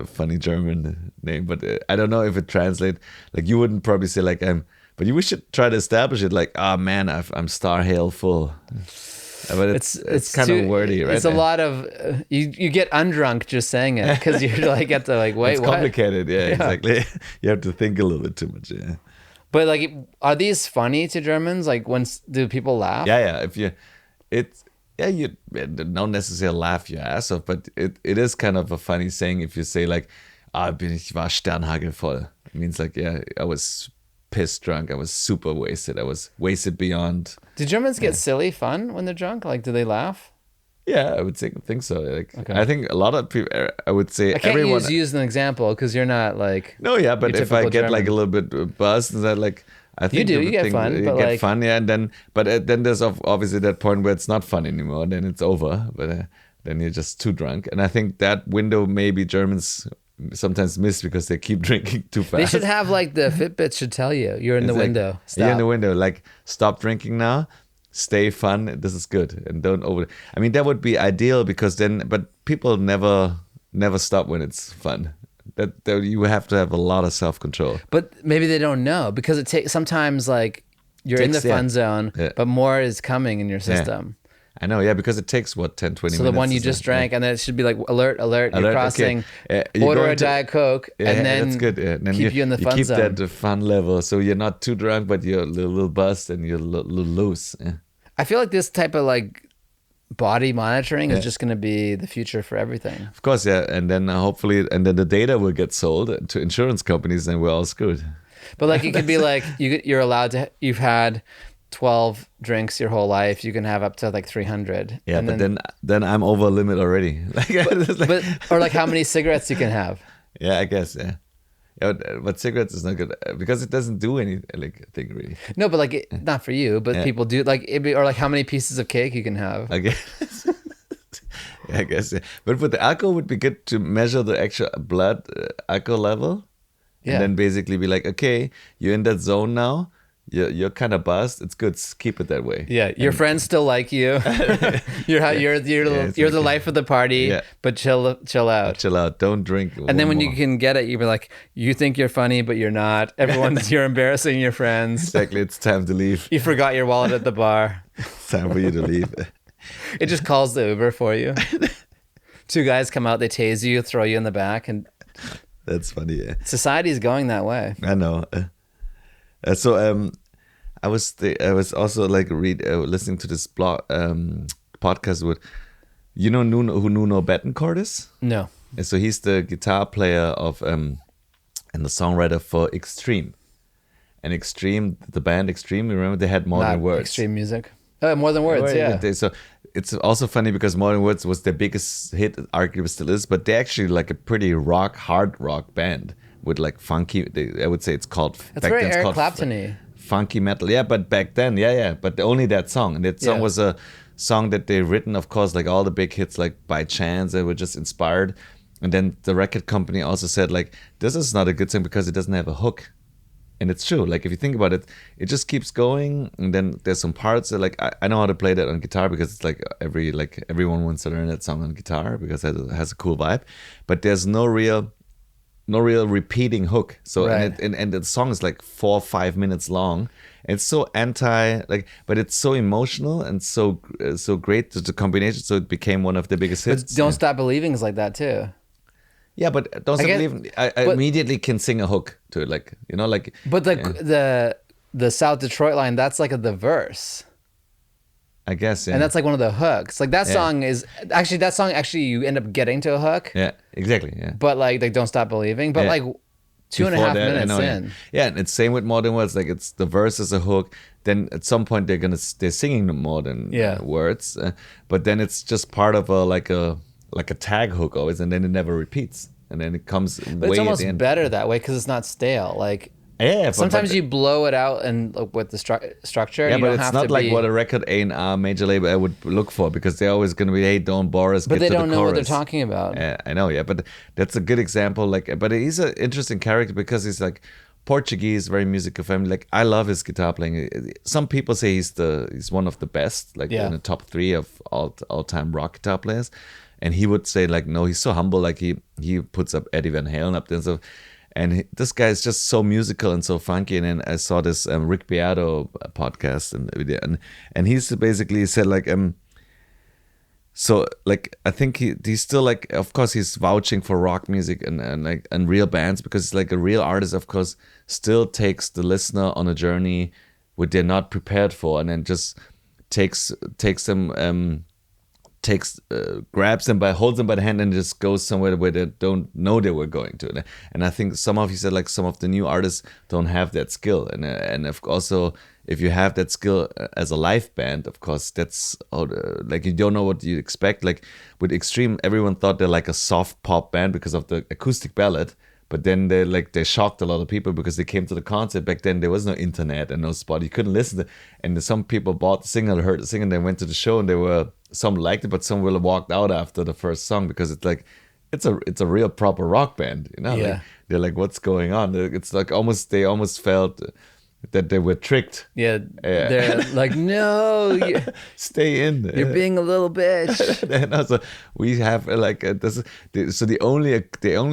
funny German name, but I don't know if it translates. Like you wouldn't probably say like I'm. But we should try to establish it like, man, I'm star hail full. But it's kind of wordy, right? It's a lot of you get undrunk just saying it because you're like at the like wait it's what? Complicated, yeah, exactly. You have to think a little bit too much, yeah. But like, are these funny to Germans? Like, do people laugh? Yeah. You don't necessarily laugh your ass off, but it is kind of a funny saying if you say like, ich war Sternhagelvoll. It means like, yeah, I was pissed drunk. I was super wasted. I was wasted beyond. Do Germans get silly fun when they're drunk? Like, do they laugh? Yeah, I would think so. Like, okay. I think a lot of people. I would say I can't everyone. use an example because you're not like. No, yeah, but if I get German. like a little bit buzzed, and that like I think you get fun. You but get like, fun, yeah, and then there's obviously that point where it's not fun anymore. Then it's over. But then you're just too drunk, and I think that window maybe Germans sometimes miss because they keep drinking too fast. They should have like the Fitbit should tell you you're in the window. Stop. You're in the window. Like stop drinking now. Stay fun. This is good, and don't over. I mean, that would be ideal because then. But people never stop when it's fun. That you have to have a lot of self-control. But maybe they don't know because it takes sometimes like you're in the fun zone, but more is coming in your system. I know, yeah, because it takes, 10, 20 minutes. So the one you just drank, and then it should be like, alert, you're crossing, order a Diet Coke, and then that's good. Yeah. And then keep you in the fun zone. You keep that fun level, so you're not too drunk, but you're a little buzzed and you're a little loose. Yeah. I feel like this type of like body monitoring is just going to be the future for everything. Of course, yeah, and then hopefully, the data will get sold to insurance companies, and we're all screwed. But like, it could be like, you're allowed to, you've had 12 drinks your whole life, you can have up to like 300. Yeah, but then I'm over limit already. Or like how many cigarettes you can have. Yeah, I guess, yeah. But cigarettes is not good because it doesn't do anything really. No, but like not for you, but people do like or like how many pieces of cake you can have. I guess. I guess, yeah. But with the alcohol, would be good to measure the actual blood alcohol level, and then basically be like, okay, you're in that zone now. You're kind of buzzed. It's good. Keep it that way. Yeah, your friends still like you. you're the life of the party. Yeah. But chill out. Chill out. Don't drink. And then when you can get it, you be like, you think you're funny, but you're not. You're embarrassing your friends. Exactly. It's time to leave. You forgot your wallet at the bar. It's time for you to leave. It just calls the Uber for you. Two guys come out, they tase you, throw you in the back, and that's funny. Yeah. Society's going that way. I know. So I was also like listening to this blog podcast with who Nuno Bettencourt is? No. And so he's the guitar player of and the songwriter for Extreme. And Extreme, the band Extreme, remember they had More Than Words. Extreme music. More Than Words, yeah. So it's also funny because More Than Words was their biggest hit, arguably still is, but they're actually like a pretty hard rock band with like funky. I would say it's called. It's very Eric Clapton-y. Funky metal, yeah. But back then, yeah. But only that song, and that song was a song that they written, of course, like all the big hits, like by chance, they were just inspired. And then the record company also said like, this is not a good song because it doesn't have a hook. And it's true. Like if you think about it, it just keeps going, and then there's some parts that like I know how to play that on guitar because it's like everyone wants to learn that song on guitar because it has a cool vibe. But there's no real no real repeating hook. So Right. and the song is like 4 or 5 minutes long. It's so but it's so emotional and so great the combination. So it became one of the biggest But hits. Don't Stop Believing is like that too. Yeah, but Don't I Stop get- Believing, I but- immediately can sing a hook to it, like, you know, like. But the South Detroit line, that's like the verse. I guess, yeah. And that's like one of the hooks. Like that Yeah. song is actually you end up getting to a hook. Yeah, exactly, yeah. But like Don't Stop Believing. But Yeah. like 2.5 Before that, I minutes know, in. Yeah, and it's same with Modern Words. Like it's the verse is a hook. Then at some point they're singing the modern words, but then it's just part of like a tag hook always, and then it never repeats, and then it comes But way it's at almost the end. better that way because it's not stale. Like Yeah, sometimes you blow it out and with the structure. Yeah, and you but don't it's have not to like be, what a record A&R major label would look for, because they're always going to be, hey, don't bore us. But get they to don't the know what they're chorus. talking about. Yeah, I know. Yeah, but that's a good example. Like, but he's an interesting character because he's like Portuguese, very musical family. Like, I love his guitar playing. Some people say he's one of the best, like in the top 3 of all time rock guitar players. And he would say like, no, he's so humble. Like he puts up Eddie Van Halen up there and stuff. And this guy is just so musical and so funky. And then I saw this Rick Beato podcast and he's basically said like, so like I think he's still like, of course he's vouching for rock music and real bands, because it's like a real artist, of course, still takes the listener on a journey what they're not prepared for, and then just grabs them holds them by the hand and just goes somewhere where they don't know they were going to. And I think some of the new artists don't have that skill, and also if you have that skill as a live band, of course that's like you don't know what you expect. Like with Extreme, everyone thought they're like a soft pop band because of the acoustic ballad. But then they shocked a lot of people because they came to the concert. Back then there was no internet and no spot. You couldn't listen to, and some people bought the single, heard the single, and they went to the show, and some liked it, but some will have walked out after the first song because it's like it's a real proper rock band, you know? Yeah. Like, they're like, what's going on? It's like they almost felt that they were tricked. Yeah, they're like, no, Stay in there. you're being a little bitch. And also, we have so they only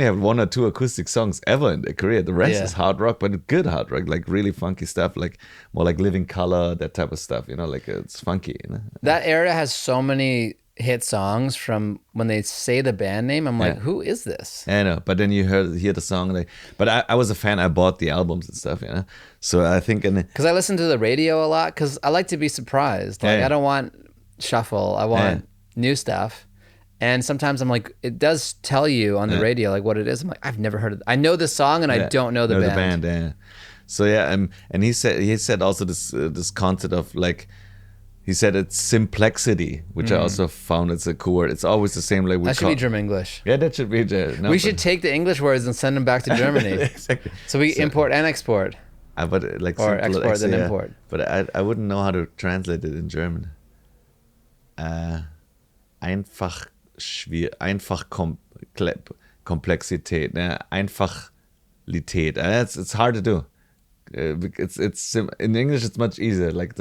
have 1 or 2 acoustic songs ever in their career. The rest is hard rock, but good hard rock, like really funky stuff, like more like Living Color, that type of stuff. You know, like it's funky. You know? That era has so many hit songs from when they say the band name. I'm like, who is this? I know, but then you hear the song. Like, but I was a fan. I bought the albums and stuff. You know, so I think Because I listen to the radio a lot because I like to be surprised. Like I don't want shuffle. I want new stuff. And sometimes I'm like, it does tell you on the radio like what it is. I'm like, I've never heard of it. I know the song and I don't know the band. Yeah. So yeah, and he said also this concept of like. He said it's simplexity, which I also found it's a cool word. It's always the same. Like That should be German English. Yeah, that should be. We should take the English words and send them back to Germany. Exactly. So we import and export. But like Or simple, export then import. But I wouldn't know how to translate it in German. Einfach Komplexität. Einfachität. It's hard to do. It's in English it's much easier, like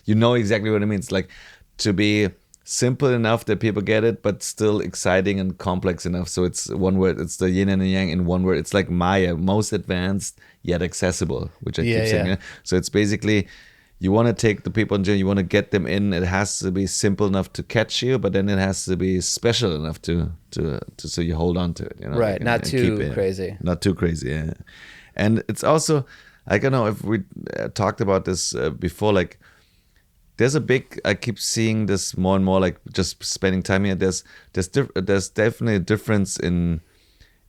you know exactly what it means, like to be simple enough that people get it but still exciting and complex enough, so it's one word, it's the yin and the yang in one word. It's like Maya, most advanced yet accessible, which I keep saying. Yeah? So it's basically you want to take the people in, you want to get them in, it has to be simple enough to catch you, but then it has to be special enough to so you hold on to it, you know, right, like, not too crazy. Not too crazy. Yeah. And it's also, I don't know if we talked about this before, like I keep seeing this more and more, like just spending time here. There's definitely a difference in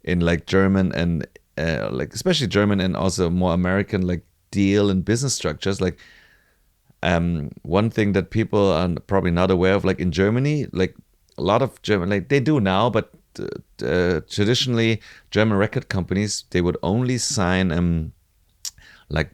like German and like especially German and also more American like deal and business structures. Like one thing that people are probably not aware of, like in Germany, like a lot of German, like they do now, but traditionally German record companies, they would only sign like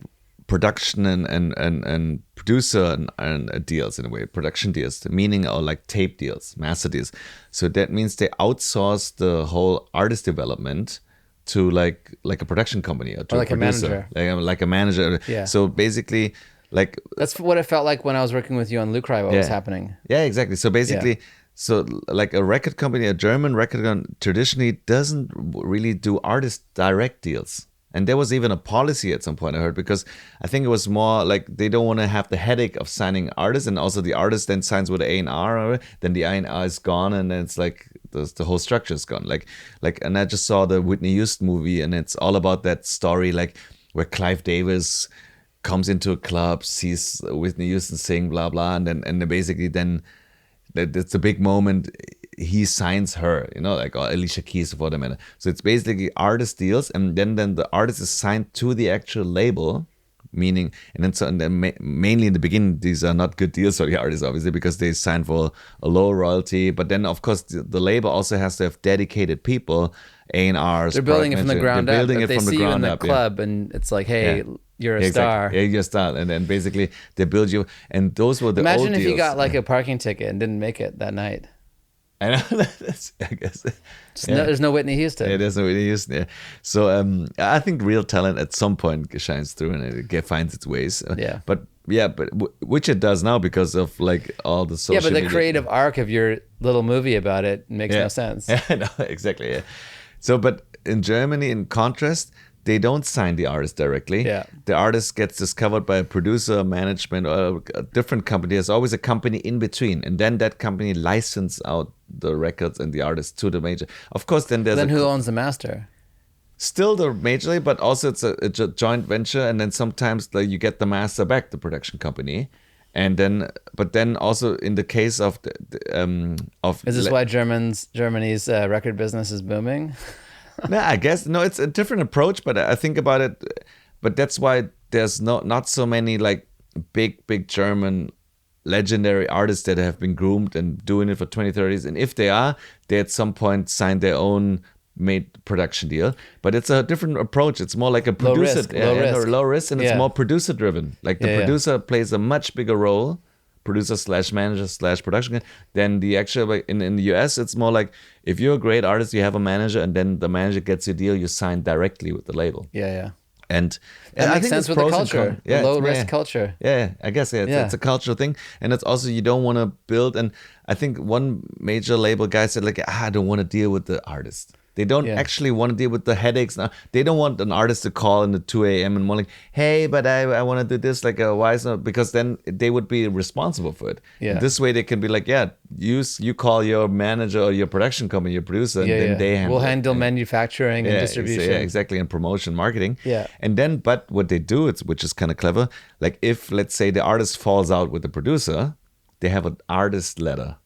production and producer and deals, in a way, production deals, meaning, or like tape deals, master deals. So that means they outsource the whole artist development to like a production company or to like a producer, like a manager. Yeah. So basically, like that's what it felt like when I was working with you on Lucry. What was happening? Yeah, exactly. So basically, So like a record company, a German record company traditionally doesn't really do artist direct deals. And there was even a policy at some point I heard, because I think it was more like they don't want to have the headache of signing artists, and also the artist then signs with the A&R, then the A&R is gone, and then it's like the whole structure is gone. And I just saw the Whitney Houston movie, and it's all about that story, like where Clive Davis comes into a club, sees Whitney Houston sing, blah blah, and then basically then that's a big moment. He signs her, like Alicia Keys for the matter. So it's basically artist deals, and then the artist is signed to the actual label, meaning, and then mainly in the beginning, these are not good deals for the artists, obviously, because they sign for a low royalty. But then, of course, the label also has to have dedicated people, A&Rs. They're building it from the ground up. Building if it they from the see you in ground the up, club, and it's like, hey, you're a star. Yeah, you're a star. And then basically they build you. And those were the old deals. Imagine if you got like a parking ticket and didn't make it that night. I know. I guess. There's no Whitney Houston. Yeah, there's no Whitney Houston. Yeah. So I think real talent at some point shines through, and it finds its ways. Yeah. But which it does now because of like all the social. Yeah, but the media. creative arc of your little movie about it makes no sense. Yeah, no, exactly. Yeah. So, but in Germany, in contrast, they don't sign the artist directly. Yeah. The artist gets discovered by a producer, management, or a different company. There's always a company in between. And then that company licenses out the records and the artist to the major. Of course, then there's who owns the master? Still the major label, but also it's a joint venture. And then sometimes you get the master back, the production company. And then, but then also in the case of Is this why Germany's record business is booming? No, I guess no. It's a different approach, but I think about it. But that's why there's not so many like big German legendary artists that have been groomed and doing it for 20, 30 years. And if they at some point signed their own made production deal. But it's a different approach. It's more like a producer, low risk, and it's more producer driven. Like the producer plays a much bigger role. Producer / manager / production, then the actual in the US it's more like if you're a great artist, you have a manager, and then the manager gets your deal, you sign directly with the label. And that I makes think sense with the culture, the low risk culture. I guess it's a cultural thing, and it's also you don't want to build. And I think one major label guy said like, I don't want to deal with the artist. They don't actually want to deal with the headaches now. They don't want an artist to call in the 2 a.m. and more like, hey, but I want to do this. Like, why is not? Because then they would be responsible for it. Yeah. This way they can be like, you call your manager or your production company, your producer, and then they handle We'll handle manufacturing and distribution. Yeah, exactly, and promotion, marketing. Yeah. And then, but what they do, which is kind of clever, like if, let's say, the artist falls out with the producer, they have an artist letter.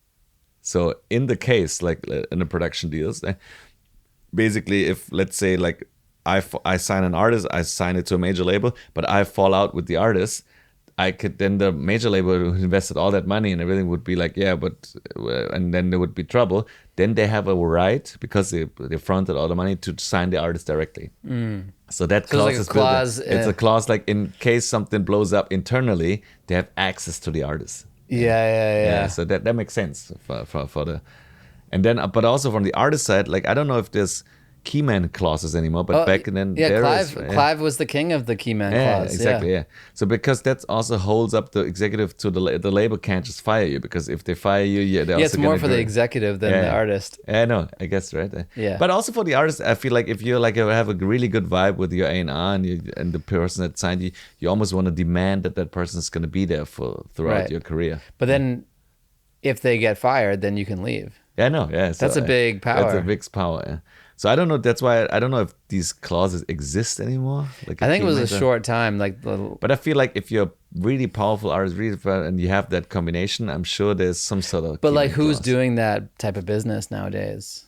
So in the case, like in the production deals, basically, if let's say like I sign an artist, I sign it to a major label, but I fall out with the artist, I could then the major label who invested all that money and everything would be like, and then there would be trouble. Then they have a right because they fronted all the money to sign the artist directly. So that clause is built in. It's a clause like in case something blows up internally, they have access to the artist. Yeah. So that makes sense for the. And then, but also from the artist side, like I don't know if there's keyman clauses anymore, but back then Clive was the king of the keyman clause. Exactly. Yeah. So because that also holds up the executive to the label can't just fire you, because if they fire you, they're also it's more for the executive than the artist. No, I guess right. Yeah. But also for the artist, I feel like if you like have a really good vibe with your A&R and the person that signed you, you almost want to demand that person is going to be there throughout your career. But then, if they get fired, then you can leave. Yeah, no, yeah. So, that's a big power. That's a big power. Yeah. So I don't know. That's why I don't know if these clauses exist anymore. Like I think it was a short time. But I feel like if you're a really powerful artist, and you have that combination, I'm sure there's some sort of. But like, who's doing that type of business nowadays?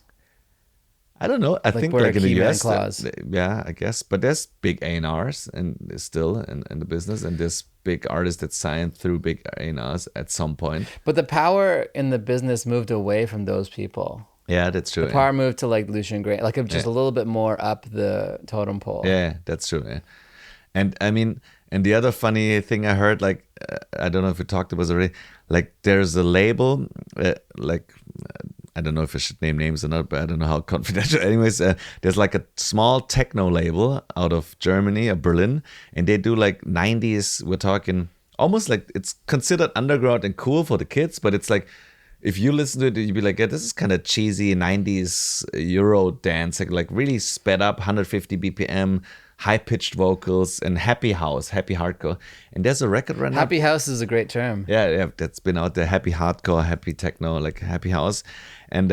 I don't know. I think like in the US, clause. I guess. But there's big A&Rs and still in the business, and there's big artists that sign through big A&Rs at some point. But the power in the business moved away from those people. Yeah, that's true. The power moved to like Lucian Gray, like just a little bit more up the totem pole. Yeah, that's true. Yeah. And I mean, and the other funny thing I heard, like, I don't know if we talked about it already, like there's a label, I don't know if I should name names or not, but I don't know how confidential. Anyways, there's like a small techno label out of Germany or Berlin, and they do like 90s, we're talking almost like it's considered underground and cool for the kids, but it's like, if you listen to it, you'd be like, yeah, this is kind of cheesy 90s Euro dance, like really sped up, 150 BPM, high-pitched vocals, and happy house, happy hardcore. And there's a record right now. Happy house is a great term. Yeah, that's been out there. Happy hardcore, happy techno, like happy house. And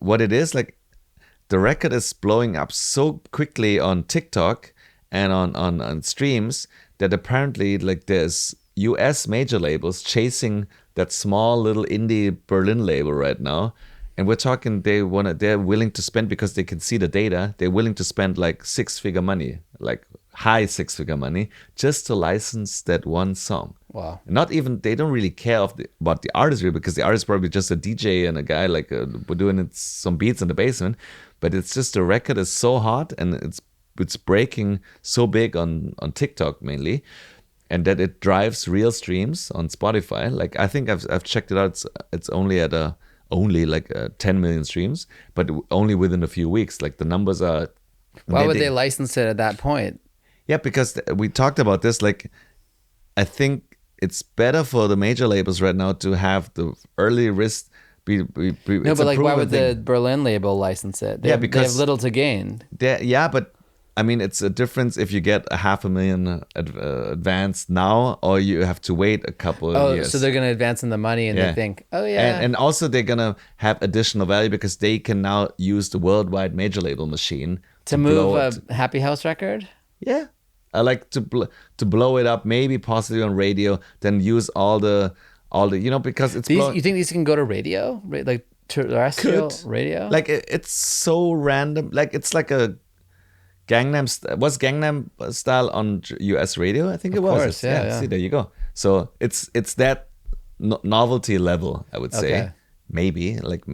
what it is, like, the record is blowing up so quickly on TikTok and on streams that apparently, like, there's US major labels chasing that small little indie Berlin label right now. And we're talking, they're willing to spend, because they can see the data, they're willing to spend like six-figure money, like high six-figure money, just to license that one song. Wow. Not even, they don't really care about the artist really, because the artist is probably just a DJ and a guy like we're doing some beats in the basement. But it's just, the record is so hot and it's breaking so big on TikTok mainly, and that it drives real streams on Spotify. Like, I think I've checked it out. It's only at only like 10 million streams, but only within a few weeks. Like, the numbers are. Why would they license it at that point? Yeah, because we talked about this. Like, I think it's better for the major labels right now to have the early risk. No, but like, why would the Berlin label license it? Because they have little to gain. Yeah, but I mean, it's a difference if you get a $500,000 advance now, or you have to wait a couple of years. So they're going to advance in the money, and they think, oh yeah. And also they're going to have additional value because they can now use the worldwide major label machine to move a Happy House record? Yeah. I like to blow it up, maybe possibly on radio, then use all the because it's... You think these can go to radio? Like terrestrial radio? Like, it's so random. Like, it's like a was Gangnam Style on US radio? I think it was. Of course, yeah. See, there you go. So it's that novelty level, I would say. Okay. Maybe like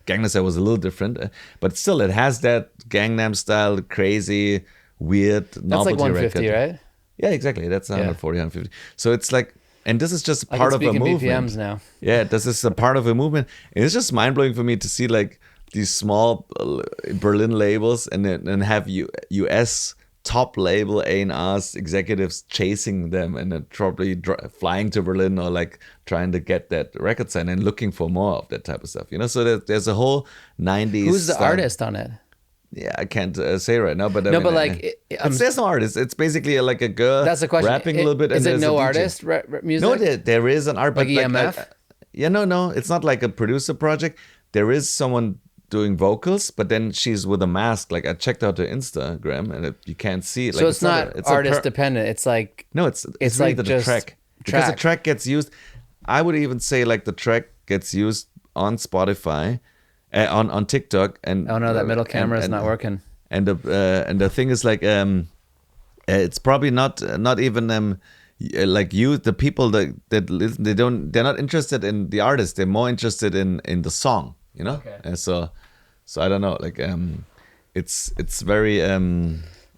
Gangnam Style was a little different, but still it has that Gangnam Style crazy weird novelty. That's like 150, record. right? Yeah, exactly. That's 140, 150. So it's like, and this is just part of a movement. BPMs now. Yeah, this is a part of a movement. And it's just mind blowing for me to see like these small Berlin labels and then have US top label A&Rs executives chasing them and then probably flying to Berlin or like trying to get that record signed and looking for more of that type of stuff. So there's a whole 90s. Who's the artist on it? Yeah, I can't say right now, but there's no artist. It's basically like a girl. That's the question. Rapping a little bit. Is and it no a artist music? No, there is an art. Like EMF? No, it's not like a producer project. There is someone doing vocals, but then she's with a mask. Like, I checked out her Instagram, and you can't see it. Like, so it's not artist dependent. It's like it's really like just track, because the track gets used. I would even say like the track gets used on Spotify. On TikTok and oh no, that middle camera is not working. And the thing is like it's probably not even like the people that listen, they're not interested in the artist. They're more interested in the song, Okay. And so I don't know, like it's very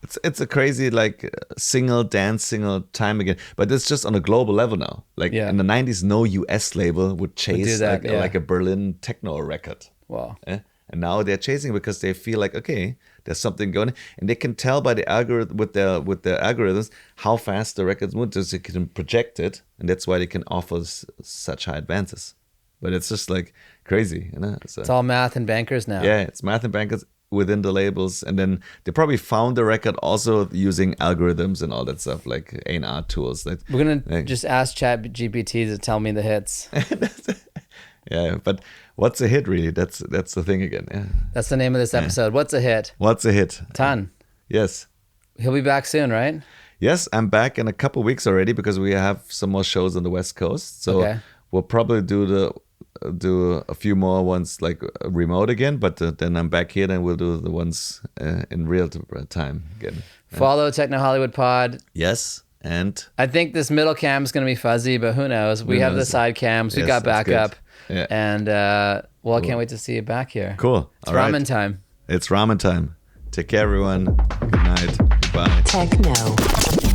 it's a crazy like single time again, but it's just on a global level now. Like in the 90s, no US label would chase like a Berlin techno record. Wow. And now they're chasing because they feel like, okay, there's something going, and they can tell by the algorithm with their algorithms how fast the records move, so they can project it, and that's why they can offer such high advances. But it's just like crazy, So, it's all math and bankers now. Yeah, it's math and bankers within the labels, and then they probably found the record also using algorithms and all that stuff, like A&R tools. We're gonna just ask ChatGPT to tell me the hits. Yeah, but what's a hit really? That's the thing again. Yeah. That's the name of this episode. What's a hit? What's a hit? Ton. Yes. He'll be back soon, right? Yes, I'm back in a couple weeks already because we have some more shows on the West Coast. So we'll probably do a few more ones like remote again, but then I'm back here. Then we'll do the ones in real time again. Follow Techno Hollywood Pod. Yes. And I think this middle cam is going to be fuzzy, but who knows? We have the side cams. We got backup. Yeah. And I can't wait to see you back here. Cool. It's ramen time. It's ramen time. Take care, everyone. Good night. Goodbye. Techno.